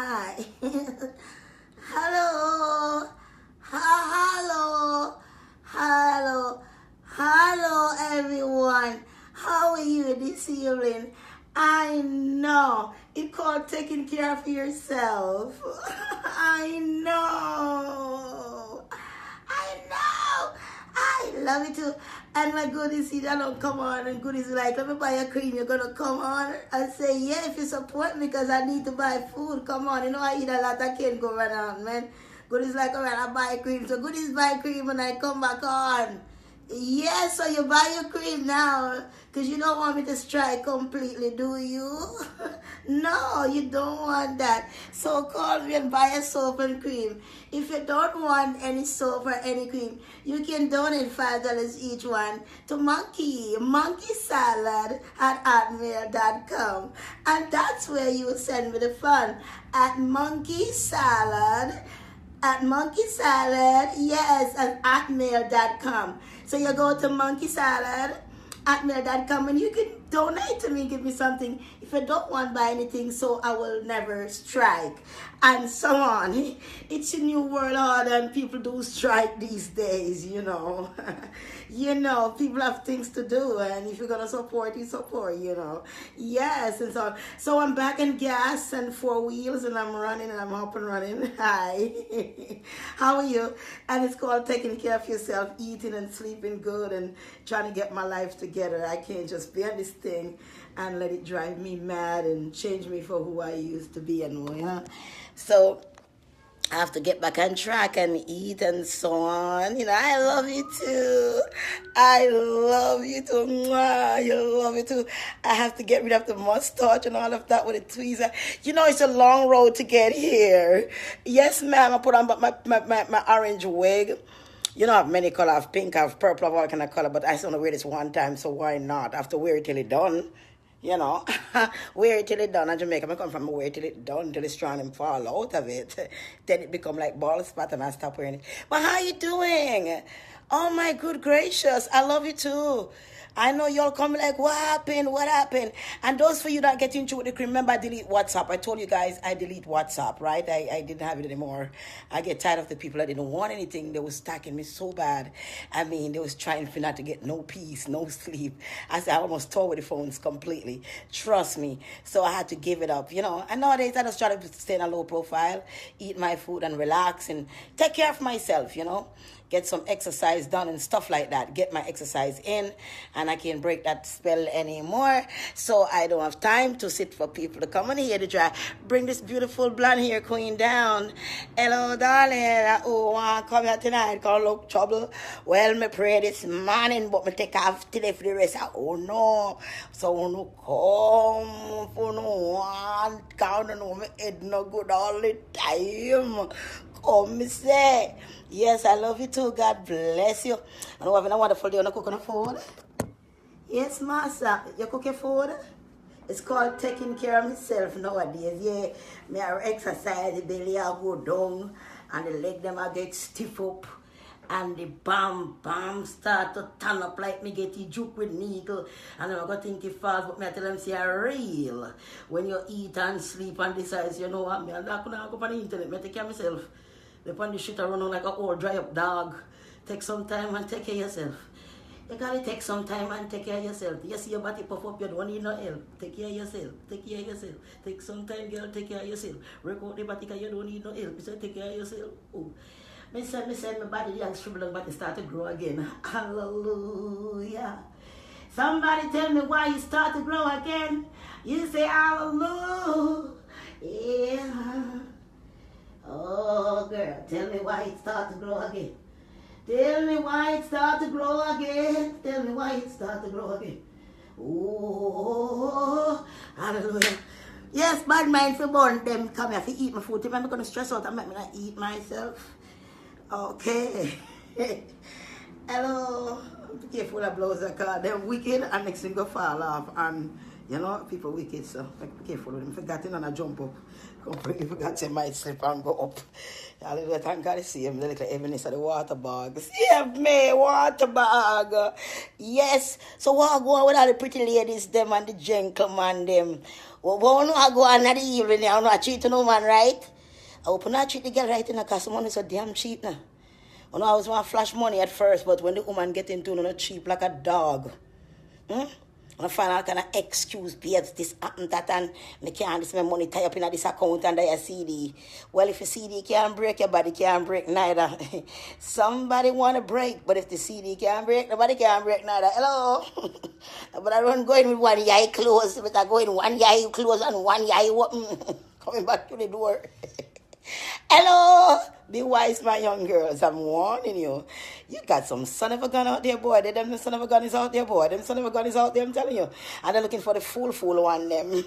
Hi. Hello. Hello. Hello. Hello, everyone. How are you this evening? I know. It's called taking care of yourself. I know. I know. I love it too. And my goodies, you don't come on and goodies like, let me buy a cream. You're gonna come on and say, yeah, if you support me because I need to buy food, come on. You know I eat a lot, I can't go around, man. Goodies like, all right, I buy cream. So goodies buy cream and I come back on. Yes, so you buy your cream now because you don't want me to strike completely, do you? No, you don't want that. So call me and buy a soap and cream. If you don't want any soap or any cream, you can donate $5 each one to Monkey Salad at hotmail.com. And that's where you send me the fund at Monkey Salad. Yes, at hotmail.com. So you go to monkeysalad@mail.com and you can donate to me, give me something. If I don't want to buy anything, so I will never strike. And so on. It's a new world order and people do strike these days, you know. You know, people have things to do and if you're going to support, you support, you know. Yes, and so on. So I'm back in gas and 4 wheels and I'm running and I'm up and running. Hi. How are you? And it's called taking care of yourself, eating and sleeping good and trying to get my life together. I can't just be on this thing and let it drive me mad and change me for who I used to be and you know. So I have to get back on track and eat and so on. You know, I love you too. I love you too. Mwah, you love you too. I have to get rid of the mustache and all of that with a tweezer. You know, it's a long road to get here. Yes, ma'am. I put on my orange wig. You know, I have many colors. I have pink, I have purple, I have all kind of color, but I just want to wear this one time, so why not? I have to wear it till it's done. You know, wear it till it's done. In Jamaica, I come from wear it till it's done, till it's strong and fall out of it. Then it become like bald spot and I stop wearing it. But how you doing? Oh my good gracious, I love you too. I know y'all come like, what happened? What happened? And those for you that get into it, remember I delete WhatsApp. I told you guys I delete WhatsApp, right? I didn't have it anymore. I get tired of the people that didn't want anything. They was stacking me so bad. I mean, they was trying for not to get no peace, no sleep. I said I almost tore with the phones completely. Trust me. So I had to give it up, you know. And nowadays I just try to stay in a low profile, eat my food and relax and take care of myself, you know. Get some exercise done and stuff like that. Get my exercise in and I can't break that spell anymore. So I don't have time to sit for people to come in here to try. Bring this beautiful blonde hair queen down. Hello, darling. Oh, want to come here tonight? Can't look trouble. Well, me pray this morning, but me take off today for the rest. Oh, no. So, no come for no one. Count on me head no good all the time. Come, me say. Yes, I love you too. God bless you. And we're having a wonderful day on the cooking food. Yes, master. You cooking food? It's called taking care of myself nowadays. Yeah, me I exercise, the belly I go down, and the leg them I get stiff up, and the bam start to turn up like me get juke with needle, and I'm gonna think it fast, but me I tell them say real. When you eat and sleep and decide, you know what, me I'm not gonna go on the internet, me take care of myself. The on the shit I run on like a old dry up dog. Take some time and take care of yourself. You gotta take some time and take care of yourself. You see your body puff up, you don't need no help. Take care of yourself. Take care of yourself. Take some time, girl, take care of yourself. Work out the body because you don't need no help. You say take care of yourself. Oh. Me said my body young shrivel and body start to grow again. Hallelujah. Somebody tell me why you start to grow again. You say hallelujah. Yeah. Oh, girl, tell me why it start to grow again. Tell me why it start to grow again. Tell me why it start to grow again. Oh, hallelujah. Yes, bad mind for born them come here to eat my food. I'm going to stress out and make me not eat myself. Okay. Hello. Be careful of blows because they're wicked and next thing go fall off. And You know, people wicked, so be careful with them. Forgot him and I jump up. Completely forgot he might slip and go up. Hallelujah, thank God to see him. The little evidence of the water bag. Save me, water bag. Yes. So what I go on with all the pretty ladies, them and the gentlemen, them. Well, I go on in the evening, I'm not treating no man right. I open that treat the girl right in the car, money so damn cheap now. I know I was want flash money at first, but when the woman get into it, cheap like a dog. I find all kind of excuse, beards, this happened, that, and me can't this my money tie up in this account and your CD. Well, if your CD can't break, your body can't break neither. Somebody want to break, but if the CD can't break, nobody can break neither. Hello? But I don't go in with one eye closed, but I go in one eye closed and one eye open. Coming back to the door. Hello? Be wise, my young girls. I'm warning you. You got some son of a gun out there, boy. Them son of a gun is out there, boy. Them son of a gun is out there, I'm telling you. And they're looking for the fool one, them.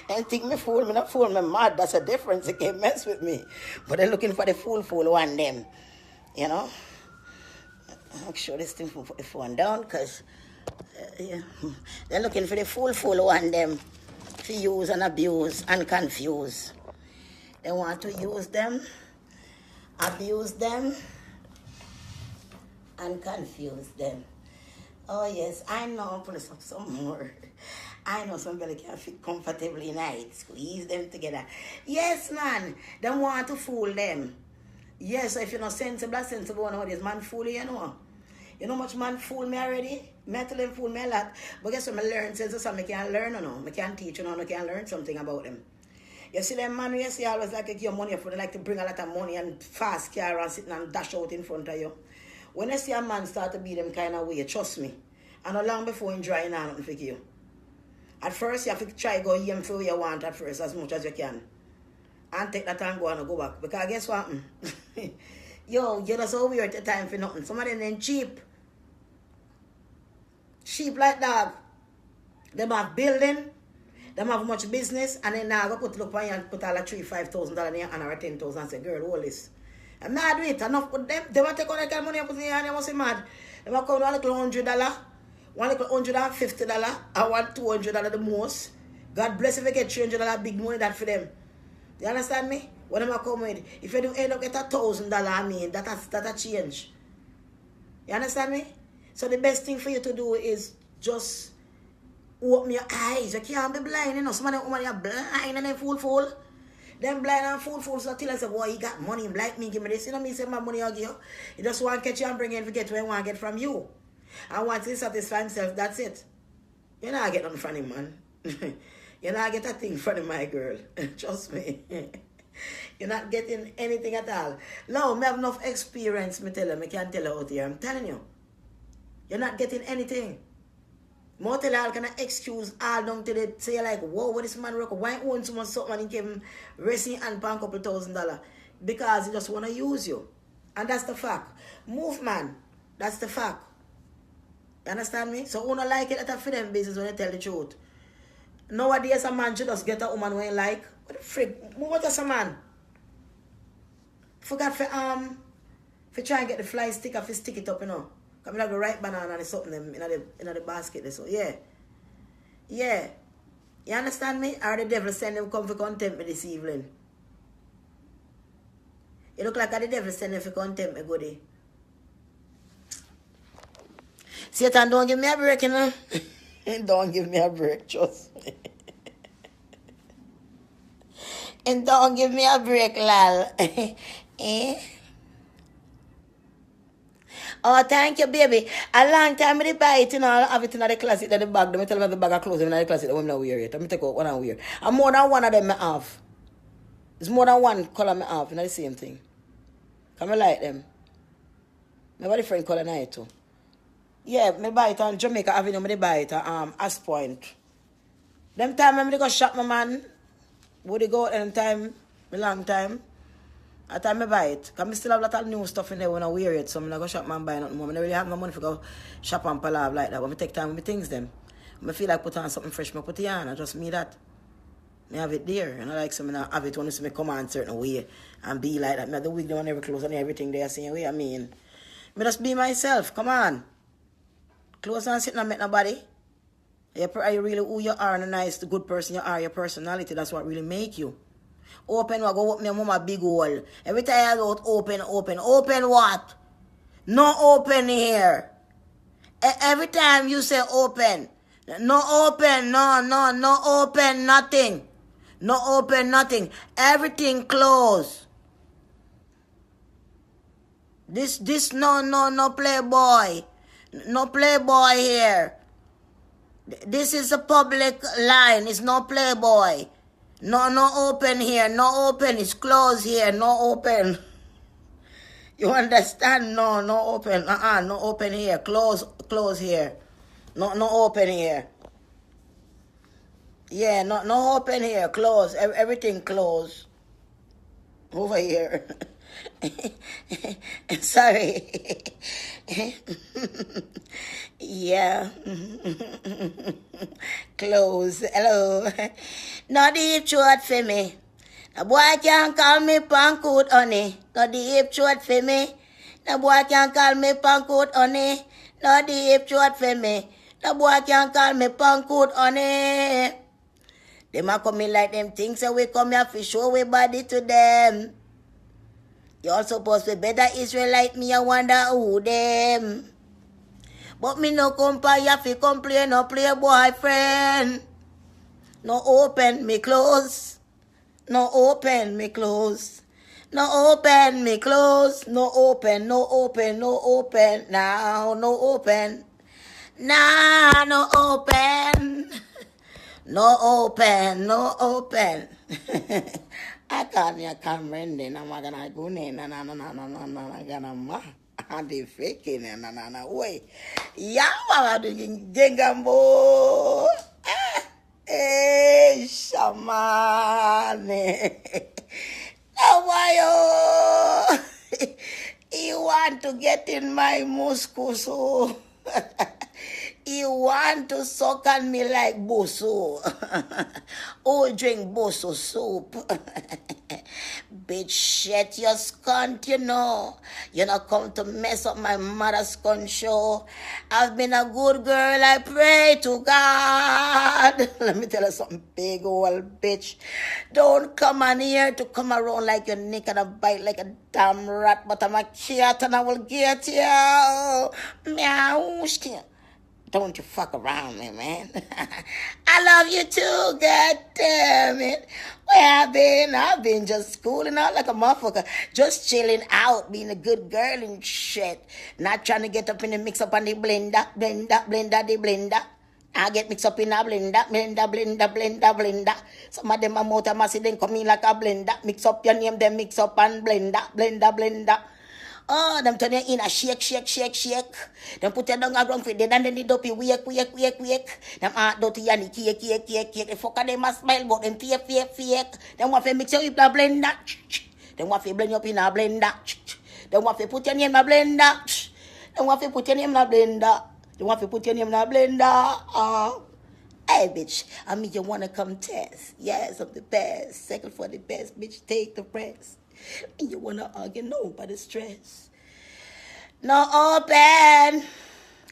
And think me fool, me not fool, me mad. That's a difference. They can't mess with me. But they're looking for the fool one, them. You know? Make sure this thing put the phone down, because yeah. They're looking for the fool one, them. To use and abuse and confuse. They want to use them, abuse them, and confuse them. Oh yes, I know I'm putting up some more. I know somebody can fit comfortably night. Squeeze them together. Yes, man. They want to fool them. Yes, so if you're not sensible nowadays, man fool you know. You know how much man fool me already? Me tell them fool me a lot. But guess what, I learn sense so I can't learn or no. I can't teach I can't learn something about them. You see them man, you see always like give you money for they like to bring a lot of money and fast car and sitting and dash out in front of you. When I see a man start to be them kind of way, trust me. And not long before him drying on nothing for you. At first you have to try go aim for what you want at first as much as you can. And take that and go and go back. Because guess what? Yo, you're just so weird at the time for nothing. Some of them then cheap. Cheap like dog. Them have building. Them have much business, and then now I go put look on you and put all like $3,000-$5,000 in your hand or $10,000 and say, girl, hold this. I'm not doing it. Enough with them. They want to take all that kind of money and put in your hand, you must be mad. They want to come with $100, $150, I want $200 the most. God bless if you get $300 big money that for them. You understand me? What am I come with? If you do end up get $1,000, I mean, that's a change. You understand me? So the best thing for you to do is just open your eyes. You can't be blind, you know. Some of them women are blind and they fool. Them blind and fool. So till I say, boy, you got money, like me, give me this. You know me, say my money I'll give you. You just want to catch you and bring it and forget what you want to get from you. And once he satisfy himself, that's it. You're not get nothing from him, man. You're not get a thing from him, my girl. Trust me. You're not getting anything at all. No, I have enough experience, me tell you. I can't tell you out here. I'm telling you. You're not getting anything. More tell you all kind of excuse all down to the say like, whoa, what this man work? Why own so much something and he give him racing and pan couple $1,000? Because he just want to use you. And that's the fact. Move, man. That's the fact. You understand me? So who not like it, that's for them business when they tell the truth. Nowadays a man should just get a woman when he like. What the frick? Move out as a man. Forgot for try and get the fly sticker for stick it up, you know. Come like the right banana and something them in the basket. So yeah. Yeah. You understand me? Or the devil send them come for contempt me this evening. You look like the devil send them for contempt me, goodie. Satan, don't give me a break, you know. Don't give me a break, trust me. And don't give me a break, lal. Eh? Oh, thank you, baby. A long time I buy it, you know, I have it in the closet, in the bag. Let me tell them the bag of clothes in the closet, I'm not wear it. Let me take out one and wear. And more than one of them I have. It's more than one color I have, you know, the same thing. Come I like them. I have a different color now too. Yeah, I buy it on Jamaica Avenue, I buy it at Ash Point. Them time I go shop my man. Would they go any time, a long time? At time I buy it. Because I still have a lot of new stuff in there when I wear it. So I'm not going to shop and buy nothing more. I don't really have no money for go shop and palav like that. When I take time with my things them. When I feel like put on something fresh, I put it on. I just me that. I have it there. And I like some I have it when I see me come on a certain way and be like that. I have the wig on every clothes and everything there same way. I mean, I just be myself. Come on. Clothes and sitting and make nobody. Are you really who you are and a nice, the good person you are, your personality, that's what really make you. Open what? Go open your mama big hole. Every time I go open. Open what? No open here. Every time you say open. No open, no open, nothing. No open, nothing. Everything closed. This no playboy. No playboy here. This is a public line. It's no playboy. No open here. No open. It's closed here. No open. You understand? No open. No open here. Close here. No open here. Yeah, no open here. Close. Everything closed. Over here. Sorry. Yeah. Close. Hello. Not deep throat for me. A boy can't call me pancoot honey. Not deep throat for me. The boy can't call me pancoot honey. Not deep throat for me. The boy can't call me pancoot honey. Them a come in like them things, so we come here to show we body to them. You all supposed to be better Israelite, me I wonder who them. But me no compare, you fi complain, no play boyfriend. No open, me close. No open, me close. No open, me close. No open. Now, no open. Nah, no open. No open. I can't run in. I'm gonna go in. I'm gonna ma. I'm the faking and way. Yeah, I'm doing jingambo. Hey, shaman. Why you want to get in my muscuso? You want to suck on me like boso. Oh, drink boso soup. Bitch, shit your scunt, you know. You not come to mess up my mother's cunt show. I've been a good girl, I pray to God. Let me tell you something, big old bitch. Don't come on here to come around like your nick and a bite like a damn rat, but I'm a cat and I will get you. Meow. Don't you fuck around me, man. I love you too, god damn it. Where I've been just schooling out like a motherfucker. Just chilling out, being a good girl and shit. Not trying to get up in the mix up on the blender. I get mixed up in a blender. Some of them are motor massive, then come in like a blender. Mix up your name, then mix up and blender. Oh, them turn you in a shake. Them put you down around for them, and then they dopey wake. Them heart dirty and the cake. The fucker them a smile, but them fake. Them want to mix you up in a blender. Them want to blend you up in a blender. Them want to put your name in a blender. Them want to put your name in a blender. Hey, bitch, I mean, you want to come test. Yes, I'm the best. Second for the best, bitch, take the rest. And you want to argue, nobody stress. No open.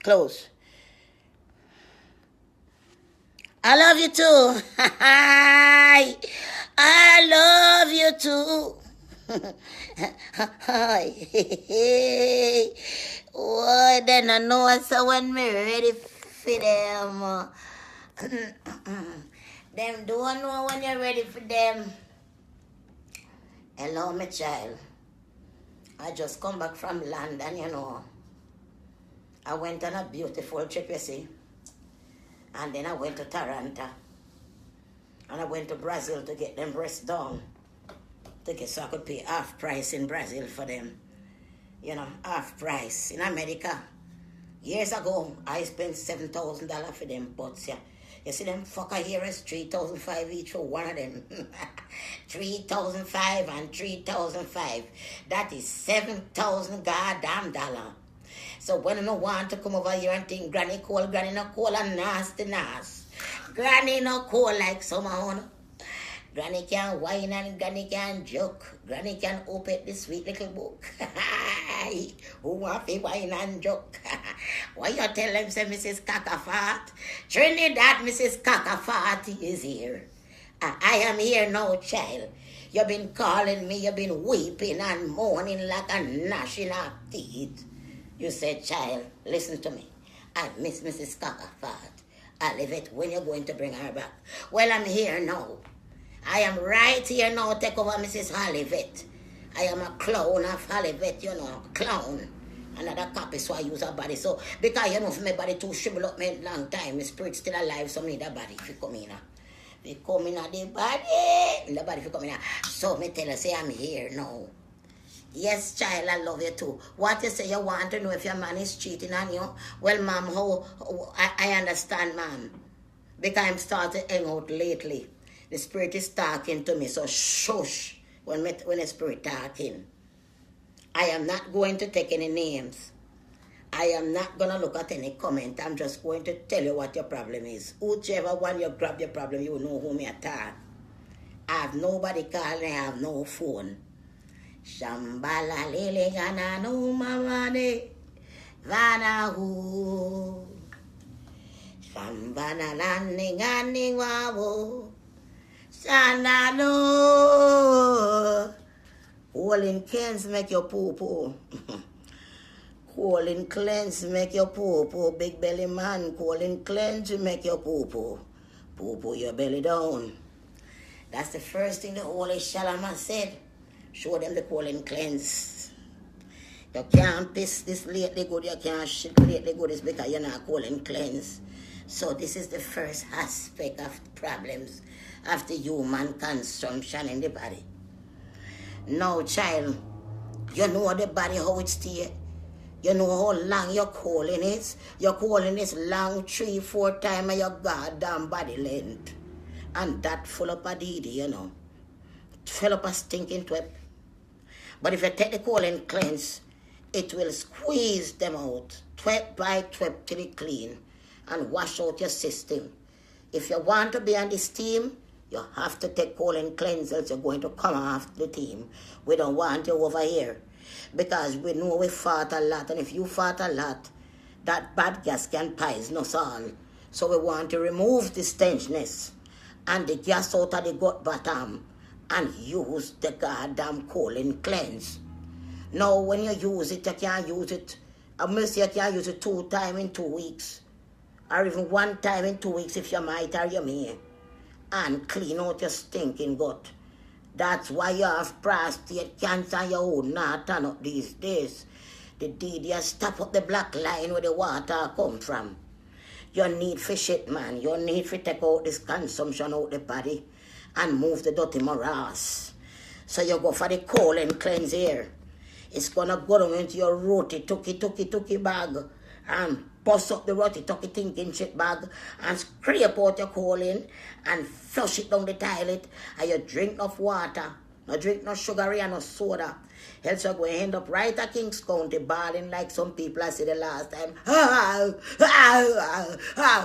Close. I love you too. I love you too. Oh, then I know so when me ready for them. Them don't know when you're ready for them. Hello, my child. I just come back from London, you know. I went on a beautiful trip, you see. And then I went to Toronto. And I went to Brazil to get them breasts done. So I could pay half price in Brazil for them. You know, half price. In America, years ago, I spent $7,000 for them butts, yeah. You see them fucker here is $3,500 each for one of them. $3,500 and $3,500. That is $7,000 goddamn dollar. So when I want to come over here and think granny no cold and nasty. Granny no cold like someone. Granny can whine and granny can joke. Granny can open this sweet little book. Who want to whine and joke? Why you tell them, say, Mrs. Cockafat? Trinidad, Mrs. Cockafat is here. I am here now, child. You've been calling me, you've been weeping and moaning like a gnashing of teeth. You said, child, listen to me. I miss Mrs. Cockafat. Olivet, when you're going to bring her back? Well, I'm here now. I am right here now, take over Mrs. Olivet. I am a clown of Olivet, you know, clown. Another copy, so I use her body. So, because you know, for my body to shrivel up me long time, my spirit still alive, so I need a body if you come in. If you come in the body if you come in. So, me tell her, say, I'm here now. Yes, child, I love you too. What you say you want to know if your man is cheating on you? Well, ma'am, I understand, ma'am. Because I'm starting to hang out lately. The spirit is talking to me, so shush when the spirit talking. I am not going to take any names. I am not going to look at any comment. I'm just going to tell you what your problem is. Whichever one you grab your problem, you know who me attack. I have nobody calling, I have no phone. Shambhala lele gana no mamane vana hu. Shambhala lani gani wawo. Sanano. Calling cleanse make your poo-poo. Calling cleanse make your poo-poo. Big belly man, calling cleanse make your poo-poo. Poo-poo your belly down. That's the first thing the Holy Shalama said. Show them the calling cleanse. You can't piss this lately good, you can't shit lately good, it's because you're not calling cleanse. So this is the first aspect of problems of the human consumption in the body. Now, child, you know the body, how it stay. You know how long your calling is. Your calling is long 3-4 times of your goddamn body length. And that full up a deedy, you know. Fill up a stinking twep. But if you take the calling cleanse, it will squeeze them out, twep by twep till it clean, and wash out your system. If you want to be on this team, you have to take colon cleanse, else you're going to come off the team. We don't want you over here. Because we know we fought a lot, and if you fought a lot, that bad gas can poison us all. So we want to remove the stench and the gas out of the gut bottom and use the goddamn colon cleanse. Now, when you use it, you can't use it. I must say you can't use it 2 times in 2 weeks. Or even 1 time in 2 weeks if you might or you may. And clean out your stinking gut. That's why you have prostate cancer and your own not turn up these days. The DD stop up the black line where the water come from. You need for shit, man. You need to take out this consumption out the body and move the dirty morass. So you go for the colon cleanse here. It's gonna go down into your roti tuki bag and bust up the roti tuki thinking shit bag and scrape out your colon and flush it down the toilet, and you drink enough water. No drink no sugary and no soda. Else you're going to end up right at Kings County bawling like some people I said the last time.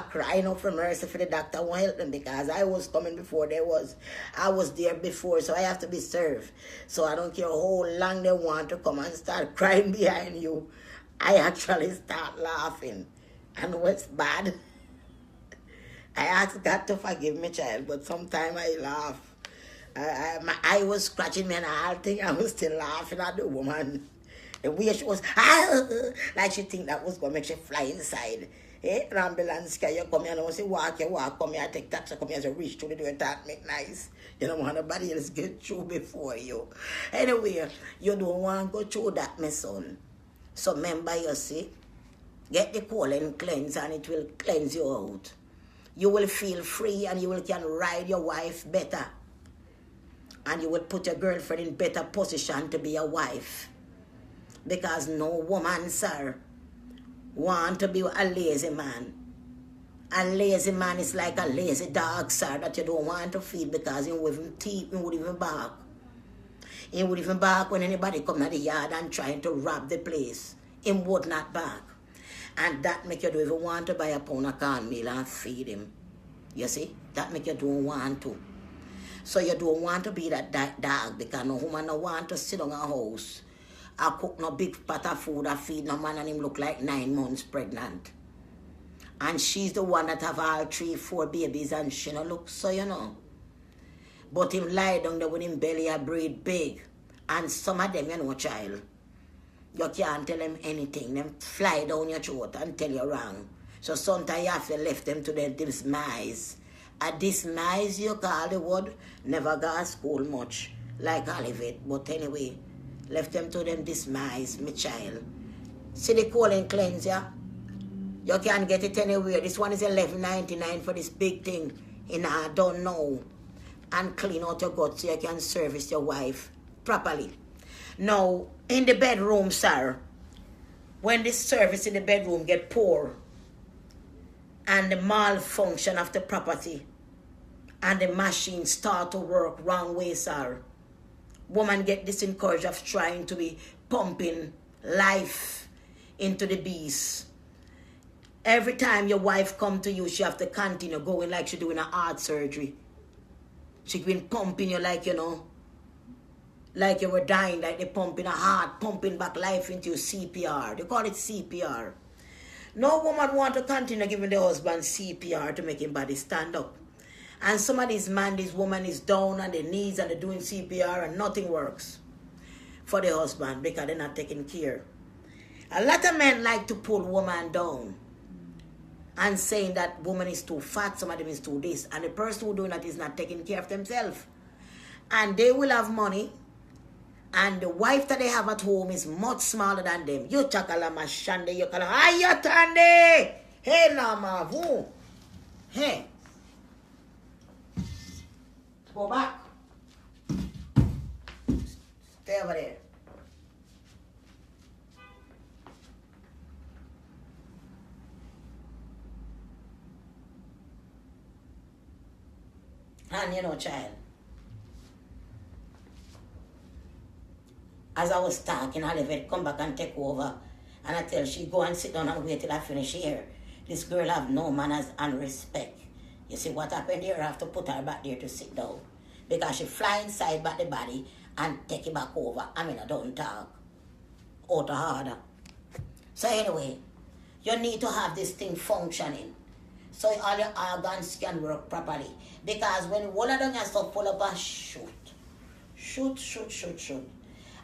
Crying out for mercy for the doctor won't help them because I was coming before they was. I was there before, so I have to be served. So I don't care how long they want to come and start crying behind you. I actually start laughing. And what's bad? I ask God to forgive me, child, but sometimes I laugh. My eye was scratching me and I think I was still laughing at the woman. The way she was, like she think that was going to make she fly inside. An ambulance can you come here and I say, walk, come here, take taxi, come here, so reach through the door and talk, make nice. You don't want nobody else get through before you. Anyway, you don't want to go through that, my son. So remember, you see, get the colon cleanse and it will cleanse you out. You will feel free and you can ride your wife better. And you will put your girlfriend in better position to be a wife. Because no woman, sir, want to be a lazy man. A lazy man is like a lazy dog, sir, that you don't want to feed because he would even teeth, he would even bark. He would even bark when anybody come to the yard and trying to rob the place. He would not bark. And that make you don't even want to buy a pound of cornmeal and feed him. You see? That make you don't want to. So you don't want to be that dog because no woman don't want to sit on a house I cook no big pot of food, I feed no man and him look like 9 months pregnant. And she's the one that have all 3, 4 babies and she no look so, you know. But him lie down there with him belly a breed big. And some of them, you know, child, you can't tell them anything. Them fly down your throat and tell you wrong. So sometimes you have to left them to their demise. A demise you call the word, never got school much, like Olivet. But anyway, left them to them demise, my child. See the colon cleanser? You can't get it anywhere. This one is $11.99 for this big thing. And I don't know. And clean out your gut so you can service your wife properly. Now, in the bedroom, sir, when the service in the bedroom get poor and the malfunction of the property and the machine start to work wrong way, sir, woman get disencouraged of trying to be pumping life into the beast. Every time your wife come to you, she have to continue going like she doing a heart surgery. She been pumping you like, you know, like you were dying, like they pumping a heart, pumping back life into you, CPR. They call it CPR. No woman want to continue giving the husband CPR to make him body stand up. And some of these man, this woman is down on their knees and they're doing CPR and nothing works for the husband because they're not taking care. A lot of men like to pull woman down and saying that woman is too fat, some of them is too this. And the person who doing that is not taking care of themselves. And they will have money. And the wife that they have at home is much smaller than them. You chakala mashande, you kala ayatande. Hey nama vu. Hey. Go back. Stay over there. And you know, child, as I was talking, Olivet come back and take over. And I tell she, go and sit down and wait till I finish here. This girl have no manners and respect. You see what happened here? I have to put her back there to sit down. Because she fly inside back the body and take it back over. I mean, I don't talk. Out of order. So anyway, you need to have this thing functioning. So all your organs can work properly. Because when you hold it down, you're so full up and shoot.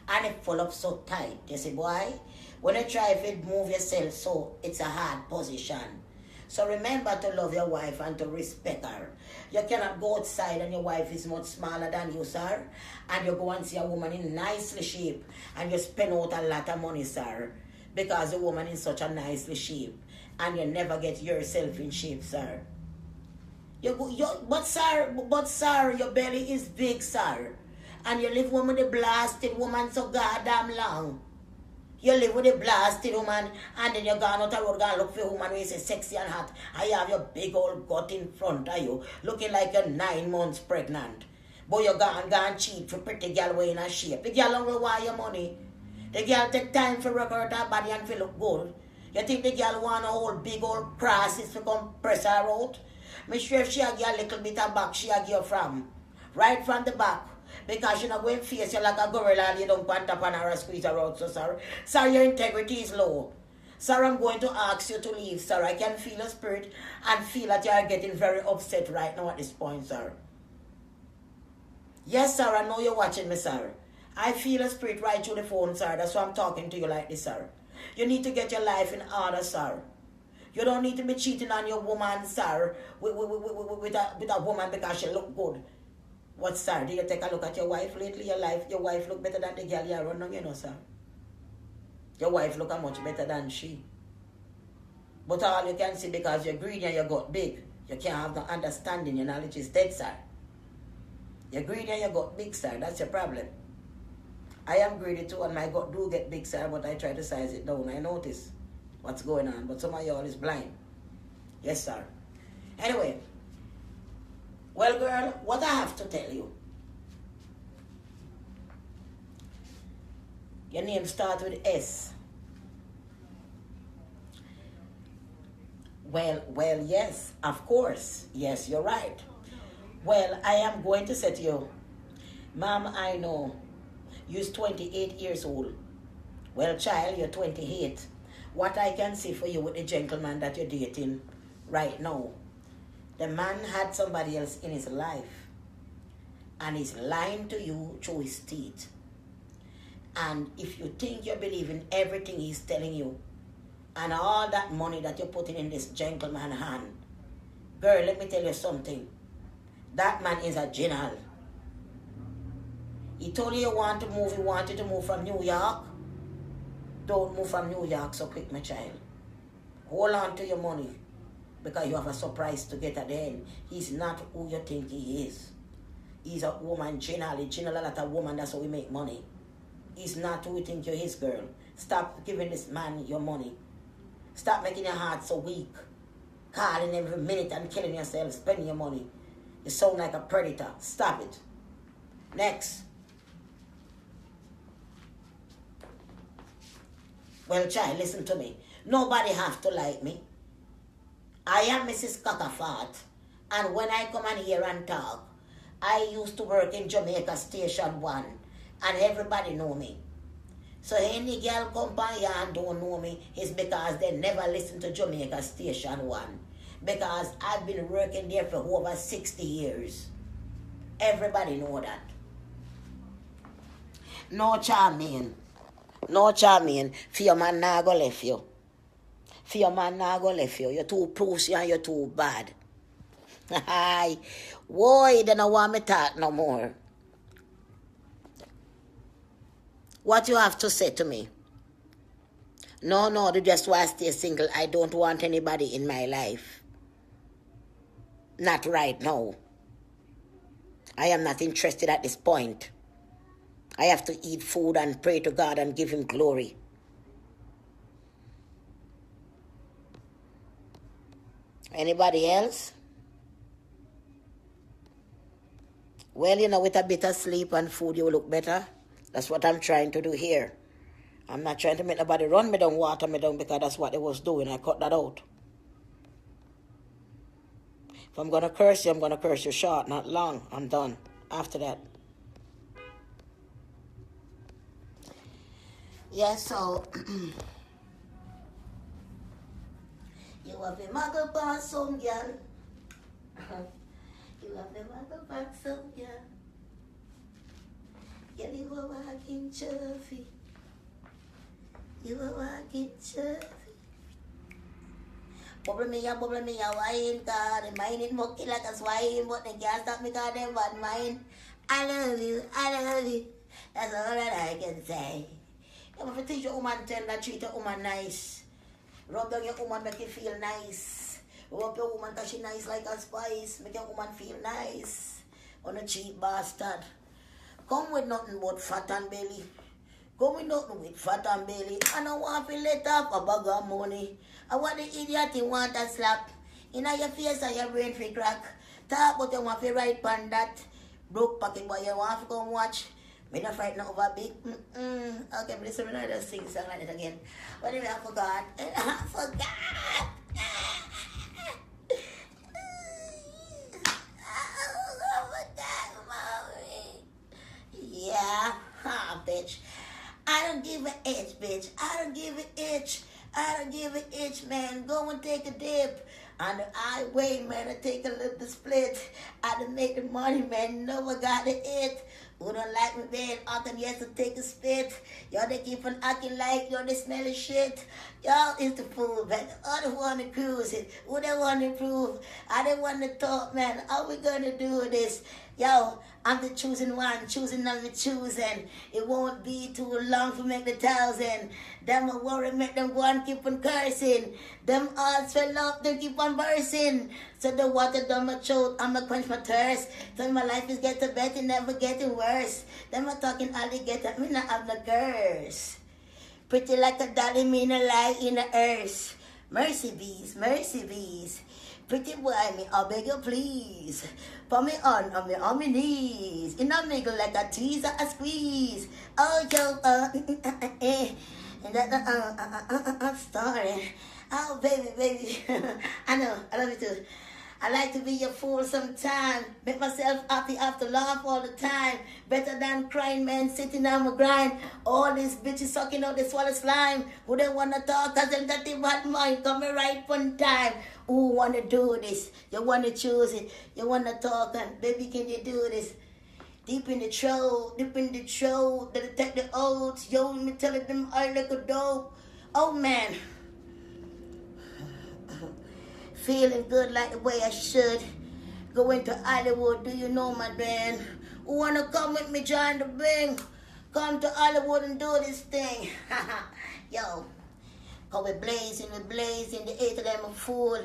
And it full up so tight. You see, boy? When you try to move yourself so it's a hard position. So remember to love your wife and to respect her. You cannot go outside and your wife is much smaller than you, sir. And you go and see a woman in nicely shape. And you spend out a lot of money, sir. Because the woman is such a nicely shape. And you never get yourself in shape, sir. But sir, your belly is big, sir. And you live with a blasted woman so goddamn long. You live with a blasted woman, and then you go out the road and look for a woman who is sexy and hot. And you have your big old gut in front of you, looking like you're 9 months pregnant. But you go and cheat for pretty girl way in a shape. The girl don't want your money. The girl take time for work out her body and feel look good. You think the girl want a whole big old crosses to come press her out? Me sure if she a give a little bit of back, she a give from. Right from the back. Because you're not going to face you like a gorilla and you don't pant up on her and squeeze her out, so sir. Sir, your integrity is low. Sir, I'm going to ask you to leave, sir. I can feel your spirit and feel that you are getting very upset right now at this point, sir. Yes, sir, I know you're watching me, sir. I feel a spirit right through the phone, sir. That's why I'm talking to you like this, sir. You need to get your life in order, sir. You don't need to be cheating on your woman, sir, with a woman because she look good. What, sir? Did you take a look at your wife lately? Your wife look better than the girl you're running, you know, sir. Your wife look much better than she. But all you can see because you're greedy and you got big, you can't have no understanding. Your knowledge is dead, sir. You're greedy and you got big, sir. That's your problem. I am greedy too, and my gut do get big, sir, but I try to size it down. I notice what's going on, but some of y'all is blind. Yes, sir. Anyway. Well, girl, what I have to tell you. Your name starts with S. Well, yes, of course. Yes, you're right. Well, I am going to say to you, Ma'am, I know you're 28 years old. Well, child, you're 28. What I can see for you with the gentleman that you're dating right now, the man had somebody else in his life, and he's lying to you through his teeth. And if you think you're believing everything he's telling you, and all that money that you're putting in this gentleman's hand, girl, let me tell you something. That man is a general. He told you want to move, he wanted to move from New York. Don't move from New York so quick, my child. Hold on to your money, because you have a surprise to get at the end. He's not who you think he is. He's a woman general. He general a lot of woman, that's how we make money. He's not who you think you're his, girl. Stop giving this man your money. Stop making your heart so weak. Calling every minute and killing yourself, spending your money. You sound like a predator. Stop it. Next. Well, child, listen to me. Nobody have to like me. I am Mrs. Cockafat. And when I come on here and talk, I used to work in Jamaica Station 1. And everybody know me. So any girl come by here and don't know me is because they never listen to Jamaica Station 1. Because I've been working there for over 60 years. Everybody know that. No charming. No charming. For your man nah go left you. For your man nah go left you. You're too pussy and you're too bad. Hi. Why they don't want me talk no more? What you have to say to me? No, you just want to stay single. I don't want anybody in my life. Not right now. I am not interested at this point. I have to eat food and pray to God and give him glory. Anybody else? Well, with a bit of sleep and food, you will look better. That's what I'm trying to do here. I'm not trying to make nobody run me down, water me down, because that's what they was doing. I cut that out. If I'm going to curse you, I'm going to curse you short, not long. I'm done after that. Yeah, so you have a muggle bar some girl. You have a muggle bar some girl. Girl, you are walking chubby. You are walking chubby. Bubble me, wine, God. And mine is monkey like a swine, but they can't stop me, God, them bad mine. I love you. That's all that I can say. You have to teach your woman, tell that treat your woman nice. Rub down your woman, make you feel nice. Rub your woman because she nice like a spice. Make your woman feel nice. On a cheap bastard. Come with nothing but fat and belly. Come with nothing with fat and belly. I don't want to let off a bag of money. I want the idiot you want a slap. In your face and your brain for crack. Talk but you want to write on that. Broke pocket boy you want to come watch. Me not frightened over big. Okay, listen, I just sing song like that again. But anyway, I forgot. I forgot. Yeah, bitch. I don't give an itch, bitch. I don't give an itch, man. Go and take a dip. On the highway, man, I take a little split. I done make the money, man. Never got the it. Who don't like me, man? I can yes to take a spit. Y'all they keep on acting like you're the smelly shit. Y'all is the fool, man. I don't want to cruise it. Who they want to prove? I don't want to talk, man. How we gonna do this? Yo, I'm the choosing one, choosing not the choosing. It won't be too long to make the 1,000. Them a worry, make them go and keep on cursing. Them all swell up, they keep on bursting. So the water down my throat, I'ma quench my thirst. So my life is getting better, never getting worse. Them a talking alligator, me not have no curse. Pretty like a dolly, me no lie in the earth. Mercy bees, mercy bees. Pretty boy, me, I beg you please. Put me on my knees. In a middle like a tease or a squeeze. Oh, yo, and that, story. Oh, baby. I know, I love you too. I like to be your fool sometime. Make myself happy, have to laugh all the time. Better than crying man sitting on my grind. All these bitches sucking out the swallow slime. Who they wanna talk cause them dirty bad mind. Coming right one time. Who wanna do this? You wanna choose it. You wanna talk and baby can you do this? Deep in the throat, that attack the oats. Yo, me telling them I look a dope. Oh man. Feeling good like the way I should. Going to Olivet, do you know my man? Who wanna come with me, join the bing? Come to Olivet and do this thing. Yo, cause we're blazing, the eight of them are full.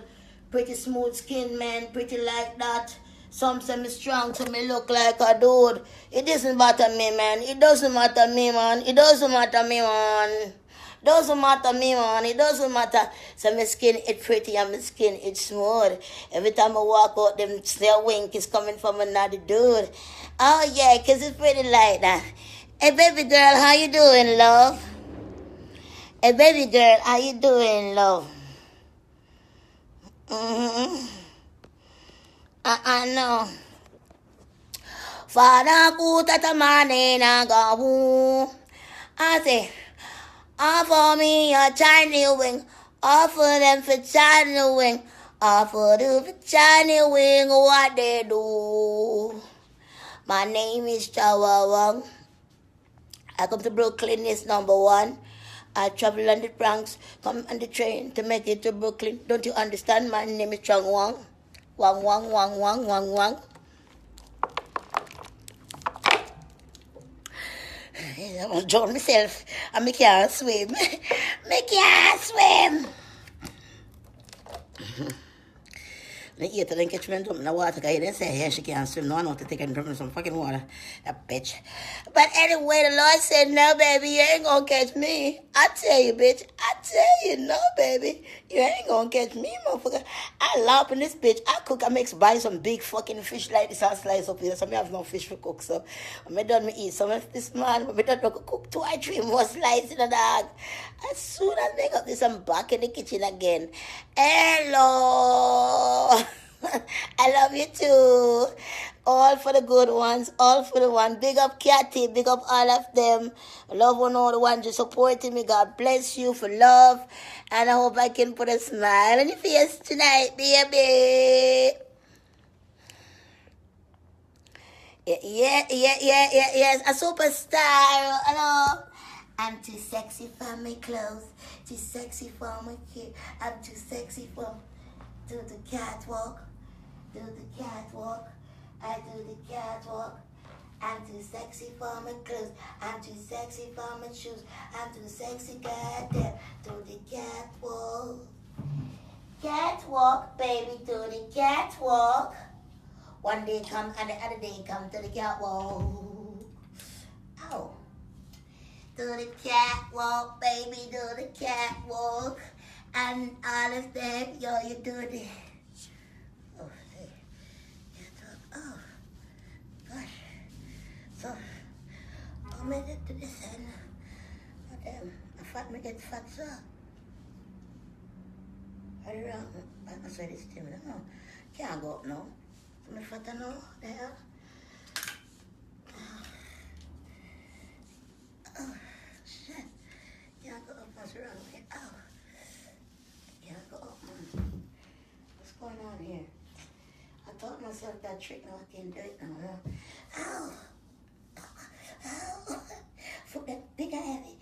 Pretty smooth skin, man, pretty like that. Some say me strong, so me look like a dude. It doesn't matter me, man. It doesn't matter me, man. It doesn't matter me, man. Doesn't matter me, man. It doesn't matter. So my skin it's pretty and my skin it's smooth. Every time I walk out, them their wink is coming from another dude. Oh yeah, cause it's pretty like that. Hey baby girl, how you doing, love? Hey baby girl, how you doing, love? No. Father put at a man in a gabu. I say, offer me a tiny wing. Offer them for tiny wing. Offer them for tiny wing. What they do? My name is Chawawang. I come to Brooklyn, it's number one. I travel on the Bronx, come on the train to make it to Brooklyn. Don't you understand? My name is Chang Wang. Wang, wang, wang, wang, wang, wang. I'm going to drown myself and I can't swim. I can't swim. The eater didn't catch me in the water. I didn't say, yeah, she can't swim. No, I know to take her and drop in some fucking water. That bitch. But anyway, the Lord said, no, baby, you ain't gonna catch me. I tell you, bitch. I tell you, no, baby. You ain't gonna catch me, motherfucker. I laugh in this bitch. I cook. I make buy some big fucking fish like this. I slice up here. So I have no fish to cook. So when I done me eat some of this man, when I done cook 2 or 3 more slices in the dog. As soon as I make up this, I'm back in the kitchen again. Hello. I love you too. All for the good ones, all for the one. Big up Cathy, big up all of them. I love one all the ones just supporting me. God bless you for love. And I hope I can put a smile on your face tonight, baby. Yes. A superstar. Hello. I'm too sexy for my clothes. Too sexy for my kid. I'm too sexy for do the catwalk. Do the catwalk. I do the catwalk. I'm too sexy for my clothes. I'm too sexy for my shoes. I'm too sexy, goddamn. Do the catwalk. Catwalk, baby, do the catwalk. One day come and the other day come to the catwalk. Oh. Do the catwalk, baby, do the catwalk. And all of them, yo, you do the... Oh, hey. Oh, gosh. So, I made it to this end. Oh, damn. I thought me get fat, so. I don't know. I say this to me. No, can't go up now. So, my fat now, there. Oh, shit. Can't go up. What's wrong with it? Oh. Can't go up, man. What's going on here? I taught myself that trick, now I can't do it now. Ow! Ow! For that big heavy.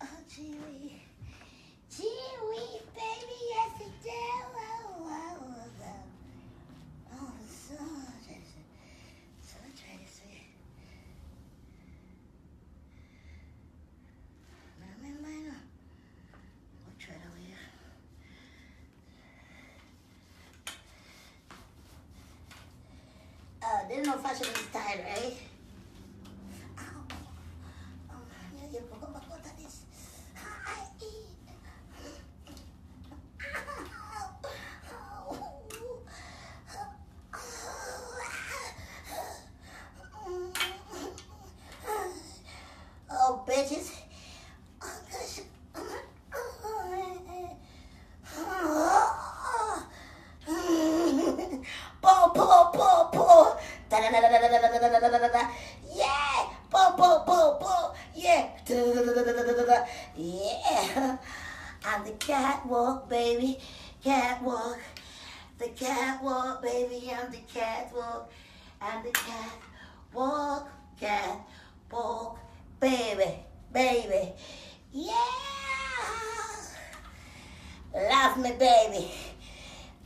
Oh, gee wee. Gee wee, baby, yes it do. Oh, so try to see. Man. We'll try it over here. There's no fashion in style, right? Ow. Oh, yeah, you forgot about this. I eat. Oh, bitches. Oh, gosh. Yeah. On the catwalk, baby. Catwalk. The catwalk, baby. On the catwalk. And the catwalk. Catwalk. Baby. Baby. Yeah. Love me, baby.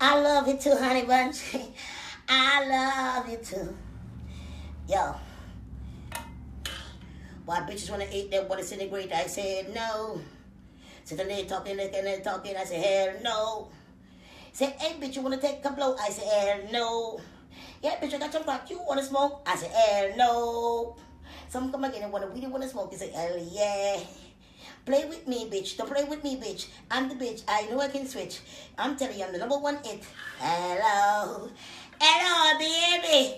I love you too, honey bunch. I love you too. Yo. Why bitches wanna eat that what is in the great? I said no. Sitting there talking, looking and talking. I said hell no. Said, hey bitch, you wanna take a blow? I said hell no. Yeah, bitch, I got some crack. You wanna smoke? I said hell no. Some come again and we don't wanna smoke. He said hell yeah. Play with me, bitch. Don't play with me, bitch. I'm the bitch. I know I can switch. I'm telling you, I'm the #1 hit. Hello. Hello, baby.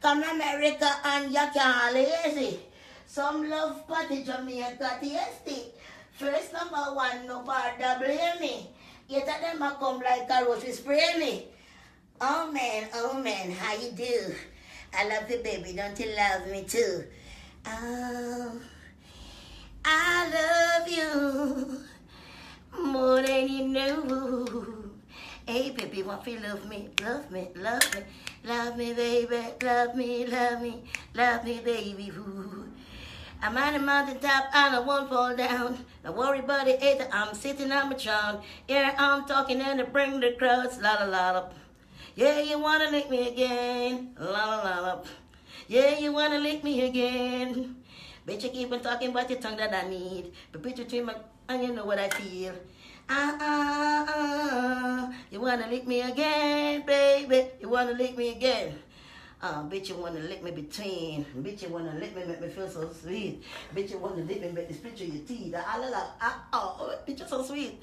Come to America and you can't lazy. Some love party Jamaica tasty. First #1, nobody blame me. Yet of them a come like a roach with spray me. Oh man, how you do? I love you, baby. Don't you love me too? Oh, I love you more than you know. Hey, baby, want you love me, love me, love me, love me, baby, love me, love me, love me, baby. Ooh. I'm on the mountaintop and I won't fall down. Don't worry about it, either. I'm sitting on my throne. Here I'm talking and I bring the crowds. La la la la. Yeah, you wanna lick me again. La la la la. Yeah, you wanna lick me again. Bitch, you keep on talking about your tongue that I need. But bitch, between my and you know what I feel. You wanna lick me again, baby? You wanna lick me again? Bitch, you wanna lick me between. Bitch, you wanna lick me, make me feel so sweet. Bitch, you wanna lick me, make me split your teeth. Bitch, you're so sweet.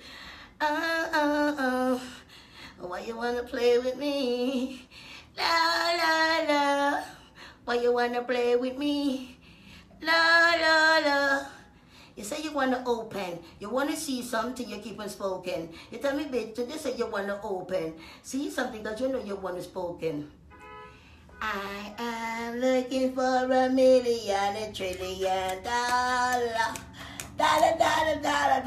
Why you wanna play with me? La la la. Why you wanna play with me? La la la. You say you wanna open. You wanna see something, you keep on spoken. You tell me, bitch, you just say you wanna open. See something that you know you wanna spoken. I am looking for $1 million, $1 trillion. Dollar, dollar, dollar.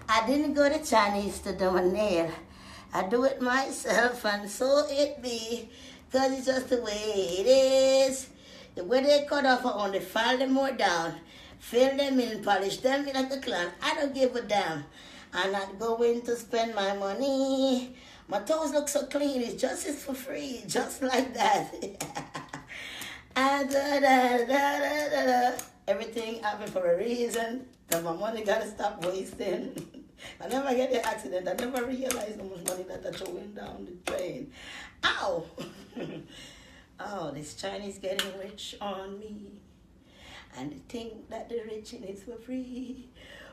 I didn't go to Chinese to do my nail. I do it myself, and so it be. Cause it's just the way it is. The way they cut off, I only file them more down. Fill them in, polish them in like a clown. I don't give a damn. I'm not going to spend my money. My toes look so clean, it's just for free, just like that. Everything happened for a reason. So my money gotta stop wasting. I never get the accident. I never realized how much money that I throwing down the drain. Ow! Oh, this Chinese getting rich on me. And they think that the rich in it for free.